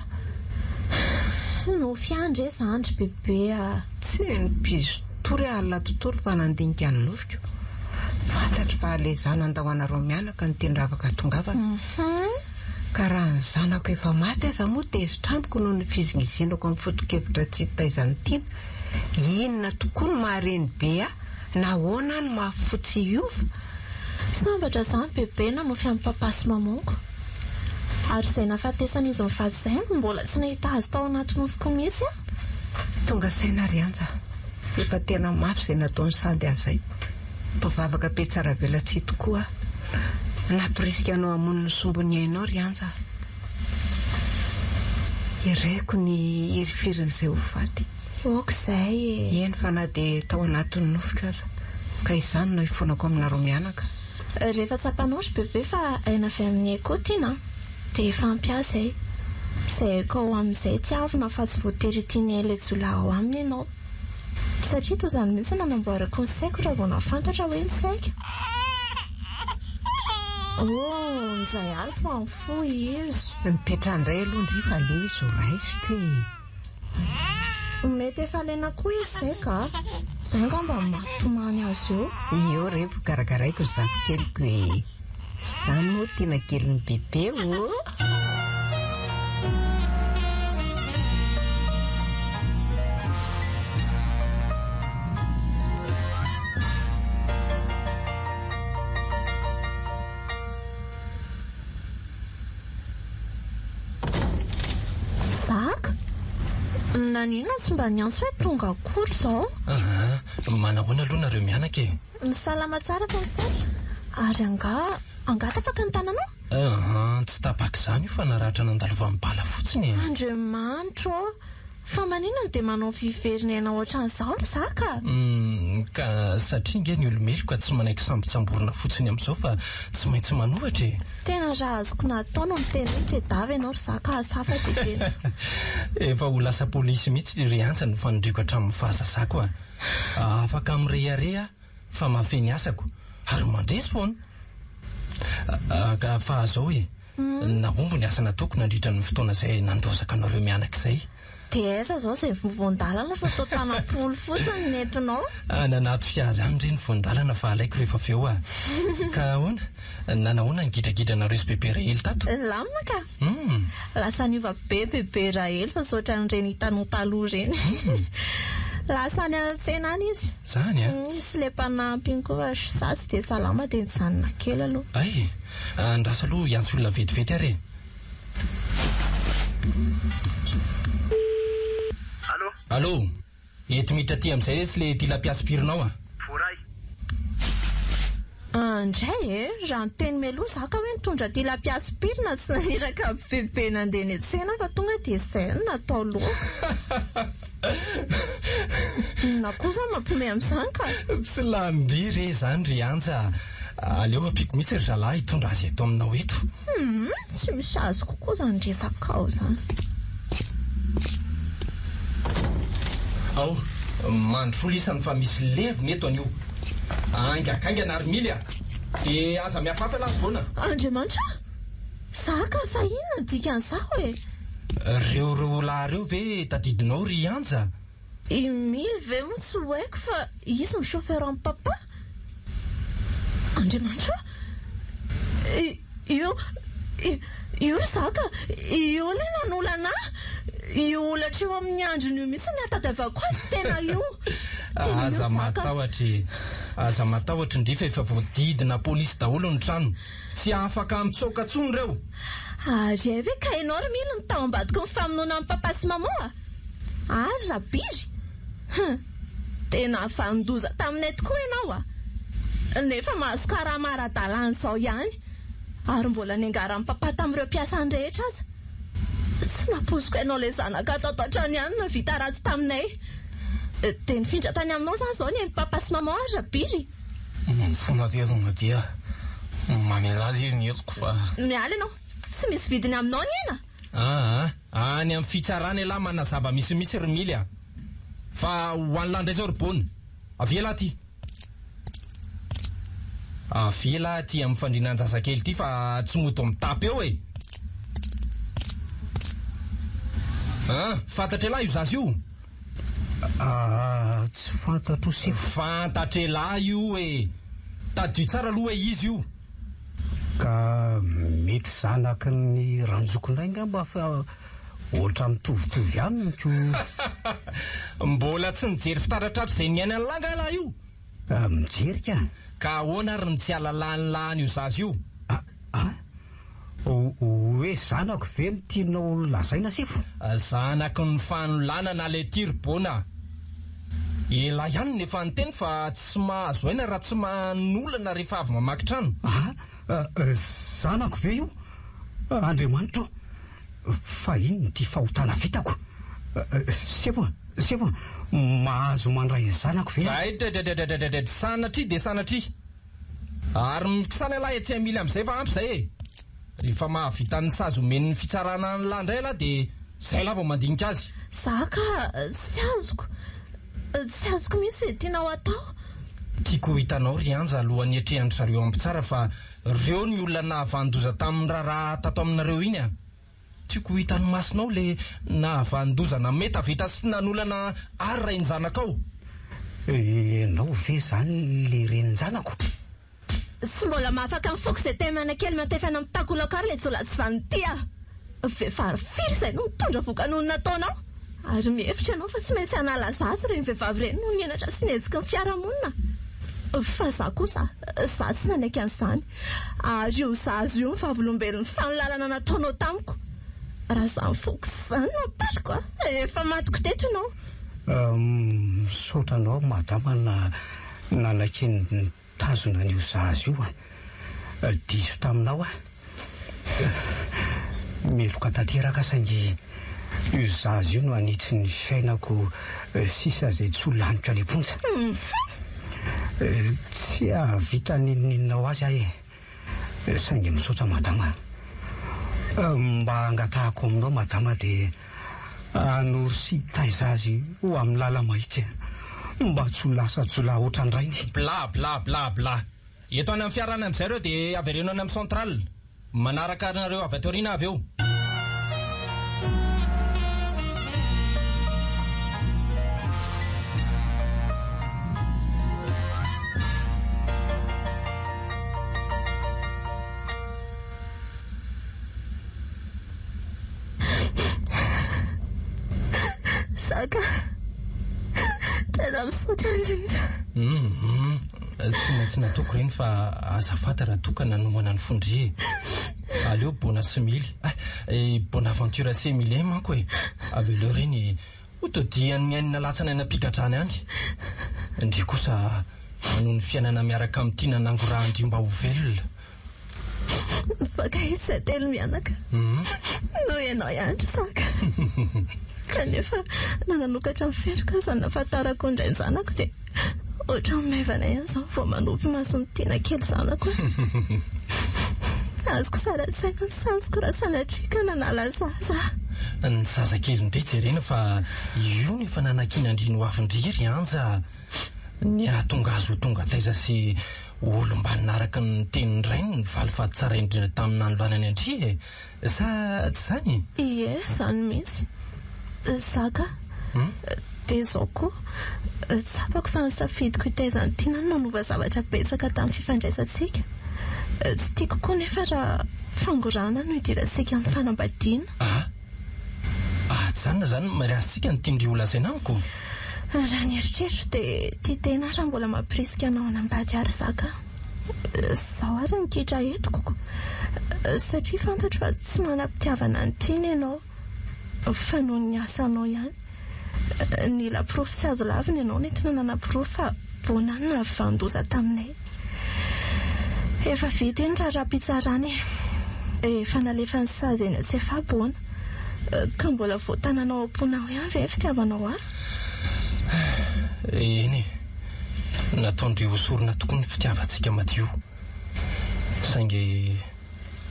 Nofy andry e zandry bebe a. Tsy nipizo tory alina totory fa nandinika ny nofiko. Fantatry fa le zanandahoanareo mianaka ny teny ravaka tongavana. Ka raha ny zanako efa maty aza moa tezitra amiko noho ny fizingizinako amin'ny foto-kevitra tsy hitaizany tiana. Inona tokoa no mahareny be a? Nahoana no mahafotsy iova? Sambatra izany bebe na nofy amin'ny papasy mamonko. Ary izay nafatesana izy mivady izay mbola tsy nahita azy tao anaty nofiko mihitsy a. Tonga saina Rianja. Efa tena mafy izay nataony sandy azay. Mpivavaka be tsara vela tsy tokoa. Napirisika anao hamono ny sombony ainao Rianja. Ireko ny hirifirin'izay ho faty. Okizay e. Eny fa na dia tao anatin'ny nofiko aza. Ka izany no ifonako aminareo mianaka. Rehefa tsapanao bebe fa aina avy amin'ny ekotina dia efa ampiasa e. Izay ka ho amin'izay tiavina fa tsy voatery tiany elejolay ao aminy ianao. Satria toy izany mihitsy nanamboarako ny saiko raha vao nafantatra hoe ny saiko. Izay alfa ny fohy izy. Mipetra indray aloha ndry fa leo izy ho raisiko e. Mety efa lena koa izy zay ka. Izay nga mba matomany azy eo. Io rehefa garagaraiko zako keliko hoe izany moa tena kelin'ny bebe o. Zaka? Nanina tsy mba niantso hoe tonga akory izao? Manahoana aloha nareo mianaka e? Misalama tsara fa misatra. Ary angatapaka ny tananao? Tsy tapaka izany io fa naratra nandalova mibala fotsiny e. Andriamanitro, fa manino no dia manao fiverina aina ohatran'izao ry Zaka? Ka satria nge ny olomeloko tsy manaiky sambotsamborina fotsiny amin'izao fa tsy maintsy manohatra e. Tena raha azoko natao no miteny hoe tedavy ianao ry Zaka asafa dia tena. Efa ho lasa polisy mihitsy Rianja no fanodriko hatramin'ny fahazazako a. Afaka mirehareha fa mafeny asako ary mandresy foana. Ka fa zao e, nahombo ny asa nataoko nandritra ny fotoana izay nandozaka anareo mianaka izay. Dia aiza izao izay voandalana fa tao tanam-polo fotsiny nentinao? Nanato fiara any ireny voandalana fa alaiko rehefa avy eo a. Ka ahoana? Nanahoana ny gidragidranareo sy bebe Rahely tato? Lamina ka. Lasa niova be bebe Rahely fa saotra n'ireny hitanao taloha ireny. Lasa any an-tsena any izy. Zany a? Sy le mpanampiny koa fa sy dia salama dia nijanona kely aloha. Ay, andrasa aloha iantso olona vetivety ary. Allô? Eto miditra aty amin'izay resy le tilapia spirinao a? Foray. Andray e, raha ny teny meloa Zaka hoe nitondra tilapia spirina tsy naniraka bebe nandeha ny tsena fa tonga dia izay no natao loaka. Na kosa mampiomehy amin'izany ka. Tsy lamby re zany Rianja. Aleo apiko mihitsy ry zalahy hitondra azy eto aminao eto. Tsy misy azo kokoa zany resaka ao zany. Ao, mandro folo isany fa misy leviny eto an'io. Angakangana ary mily a. Dia aza miafafa lahy foana. Andriamanitra, Zaka fa inona dikan'izao e? Reo lahy reo ve tadidinao Rianja? Mily ve moa tsy ho haiko fa izy ny chauffeur amin'ny papa? Andriamanitra, io Zaka, io le nanolana io olatra eo amin'ny androny io mihitsy ny atadavako azy tena io. aza matahotra indrefa efa voadidina polisy daholo ny trano tsy afaka mitsoka tsony reo ary ave ka ianao ry mila ny tao ambadiko ny famonoana amin'ny papa sy maman ary rabiry tena vandoza taminay tokoa ianao nefa mahazo karaha maradalana izao ihany ary mbola niangaran'ny papa tamin'ireo mpiasany rehetra aza tsy naposiko ianao ilay zanaka atao tatrany ihany na vita ratsy taminay dia nifindra tany aminao zany izao ny papa sy maman ary rabiry fonazezona dia mamelazy izy ny eziko fa miala ianao tsy misy vidiny aminao ny ena any amin'ny fitsarana ilahy manazava misimisy ry mily fa ho any landray zao ry bony avela ty avela ty amin'ny fandrinan-jazakely ty fa tsy moto mitapy eo fantatra elahy io zazy io tsy fantatro sy fantatra elahy io tadio tsara aloha izy io ka mety zanaky ny ranjokondray ngamba fa ohatra mitovitovy aminy ko mbola tsy nijery fitaratratra izay niaina ny langa lahy io mijerika ka ahoana ary ny tsy alalanilany io zazy io hoe zanako ve mitianao lazaina sefo zanaky ny fanolanana le tiribona ela ihany nefa nyteny fa tsy mahazo aina raha tsy manolana rehefa avy mamaky trano zanako ve io Andriamanitra fa ino ty fahotana vitako sefa mahazo mandray zanako ve sanatry de sanatry ary mikisana lahy etsy amily am'izay fa ampy zay rehefa mahavita ny sazy omen'ny fitsarana ny landray lahy de zay laha vao mandinika azy zaka tsy azoko mihitsy tianao atao tiako hitanao ry anja alohan'ny etrehany zareo ampitsara fa reo ny olona nahavandoza tamin'ny raharaha tato aminareo iny tiako hitany masinao le nahavandozana metavita sy nanolana ary ray ny zanakao enao ve zany le renin-janako tsy mbola mahafaka mifoky izay temana kely matefana mitakolaokary le tsola tsy vanity vehivavy firy izay no mitondra voka-noho nataonao ary mihevitra ianao fa tsy maintsy hanala zazy reny vehivavy reny no nianatra sy nieziky ny fiarahamonina fa za kosa za tsy nanaiky an'izany ary io zazy io mivavolombelon'ny fanolalana nataonao tamiko raha za mifoky zany mapariko efa matiko teto ianao misaotranao madama nanaiky ny tazona n'io zazy io diso taminao meloka tanteraka saingy io zazy io no anitsy ny fiainako sisa zay tsy ho lanitra leponja tsy avita nininao azy ahy saingy misaotra madama mba angatahako aminao madama de anory sy taizazy ho amin'ny lala mahitsy mba tsy ho lasa jola ohatran'irainy bla eto any amin'ny fiarana amin'izay reo de avereno any amin'ny central manaraka nareo avy ato aoriana avy eo Saka tena misaotra indrindra tsy maintsy nataoko reny fa azafady raha toka nanomana ny fondry aleo bona simily bonaventure semile manko avy leo reny hotodian'ny ainina latsana any ampigadrany any indri kosa manoho ny fiainana miaraka amin'ny tia nanangorahndry mba ho velona fakahitsy telo mianaka no ianao ihany Saka kanefa nananokatra miferoka zany nafatarako indray ny zanako dia ohatra maivana ihany izao vao manopy maso mitiana kely zanako azoko sara-tsaina ny sazoko raha sanatrika nanala zaza ny zazakely indray jerena fa io nefa nanankinandry no avindry anja ny ahatonga azo tonga taiza sy olombany naraka ny teniny rainy ny valy fady tsara indrindra tamin'ny nanolanany andry sa tsy zany ie zany mihitsy Saka dia izao koa tsapako fa nisafidiko hitaizany tiana no nanova zavatra betsaka tamin'ny fifandraisantsika tsy tiako koa nefa raha fangorana no hidirantsika amin'ny fanambadiana zany na zany mariazysika ny tiandry olazaina amiko Raha ny eritreritro dia tia tena raha mbola mampirisika anao anambady ary zaka. Zaho ary nikitra etiko satria fantatro fa tsy manam-pitiavana ny tiany ianao fa noho ny asanao ihany. Ny laprofo sy azo lavina ianao nentina nanaprofo fa bonanina vandoza taminay. Efa vita eny raha-pitsarany efa nalefa ny sazy eny tsy efa bona ka mbola voatananao amponao ihany ve fitiavanao eny nataondreo hosorona tokoa ny fitiavantsika madio saingy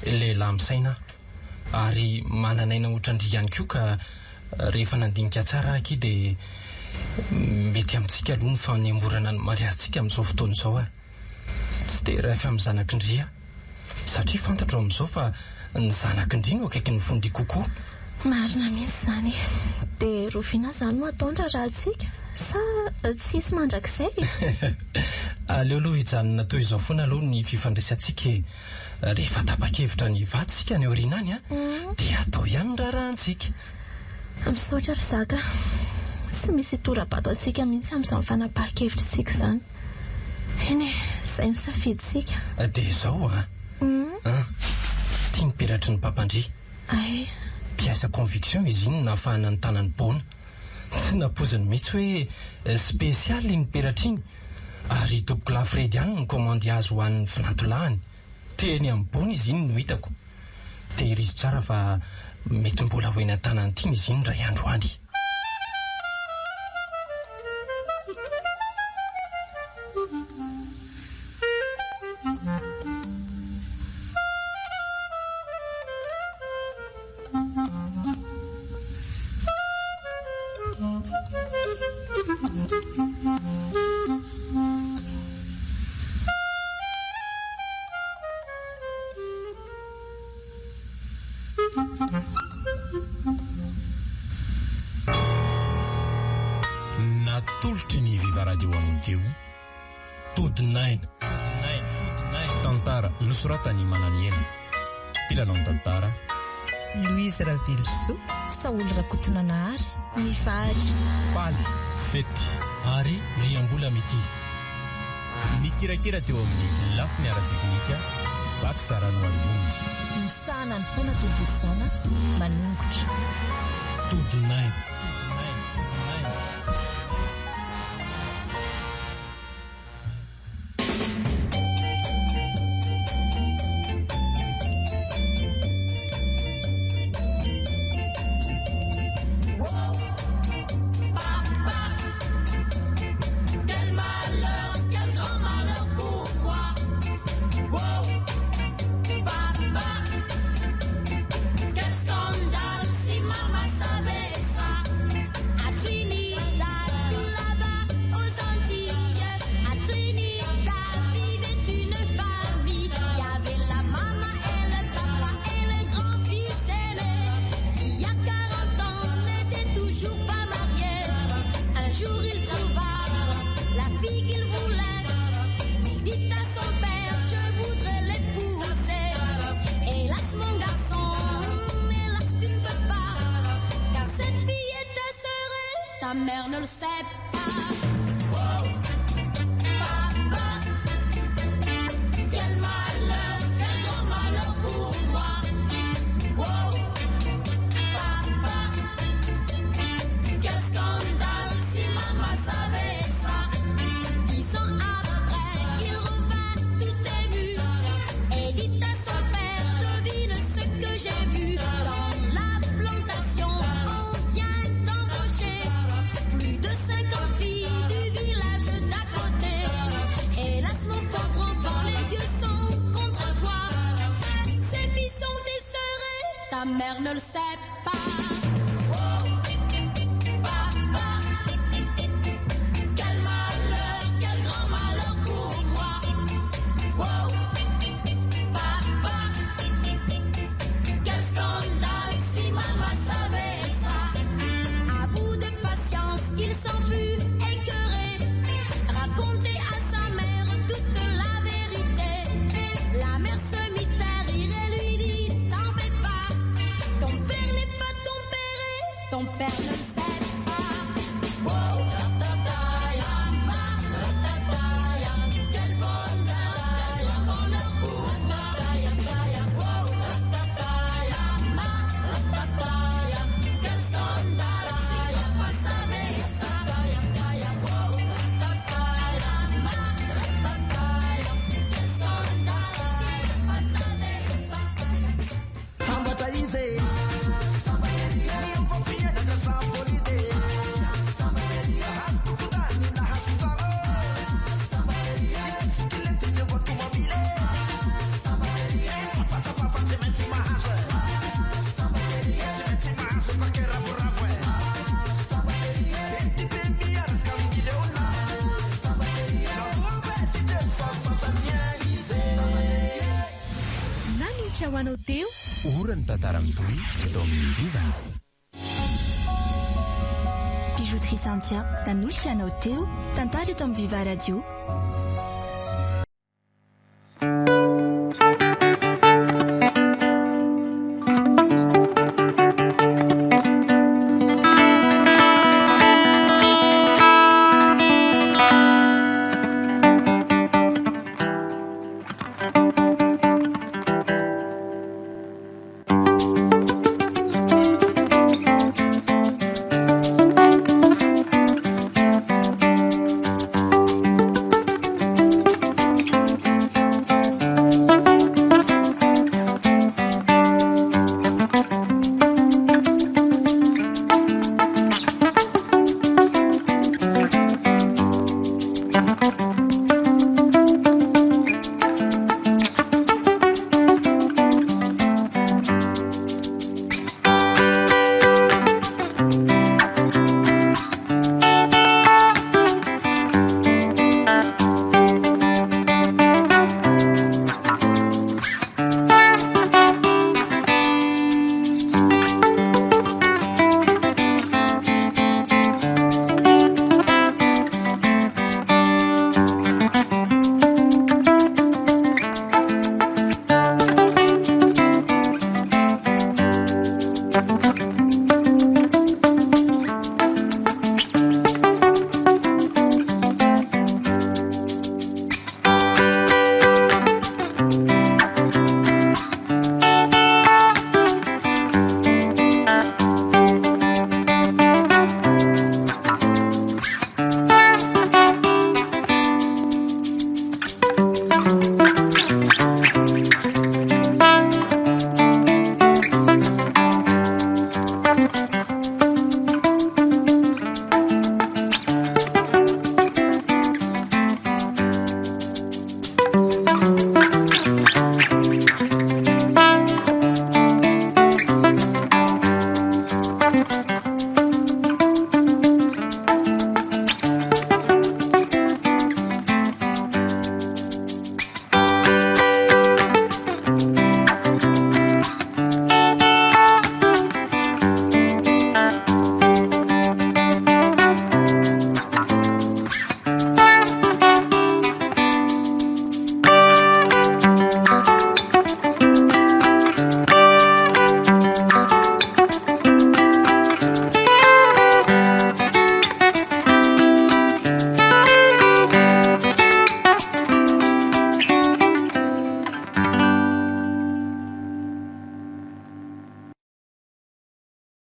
lehilahy misaina ary mananaina ohatrandry ihany koa ka rehefa nandinika tsara aky dia mety amintsika aloha ny fanemorana ny mariazintsika amin'izao fotoana izao tsy dia rehefa amin'ny zanak'indria satria fantatro amin'izao fa ny zanak'indria no akaiky ny fondi kokoa. Marina mihitsy izany. Dia roviana izany no ataondra raha antsika sa tsisy mandrakizay? Aleoloha hijanona toy izao foana aloha ny fifandraisantsika rehefa tapa-kevitra ny vatsika ny aoriana any dia atao ihany raha antsika. Misaotra ry zaka, tsy misy tora-bato antsika mihitsy amin'izany fanapahan-kevitritsika izany. Eny izay ny safiditsika. Dia izao tia miperatry ny pampandry. Piasa conviction izy iny nahafahana ny tanany bona. Tsy napoziny mihitsy hoe spesialy ny peratra iny ary toboko lafredy ihany ny komandy azo ho an'ny finantolahany. Teny amin'ny bona izy iny no hitako. Tehirizy tsara fa mety mbola ho eny an-tanany tiny izy iny ray andro any. Natolotry ny Viva Radio anao teo Todinaina tantara nosoratany Mananiena. Mpilalao ny tantara Louise Ravilso, Saoly Rakotonanahary, Mivady, Faly Fety ary Riambola Mity. Mikirakira teo amin'ny lafiny ara-teknika Baksarano Alivongy. ny sahana ny faina todosana manongotra. Todinaina. Ta mère ne le sait pas. Papa, quel malheur, quel grand malheur pour moi. Papa, quel scandale si maman savait ça. 10 ans après, il revint tout ému et dit à son père, devine ce que j'ai vu dans la plantation. On vient d'embaucher plus de 50 filles du village d'à côté. Hélas mon pauvre enfant, les dieux sont contre toi. Ces filles sont des sœurs, ta mère ne le sait pas. Papa, quel malheur, quel grand malheur pour moi. Papa, quel scandale si maman savait ça. À bout de patience, il s'en fut écœuré. Raconter à sa mère toute la vérité. La mère se mit à rire et lui dit, t'en fais pas. Ton père n'est pas ton père et ton père ne le sait pas. ho anao teo ora ny tantara mitohy eto amin'ny rivana. Bijouterie Santia nanolotra anao teo tantara eto amin'ny Viva Radio.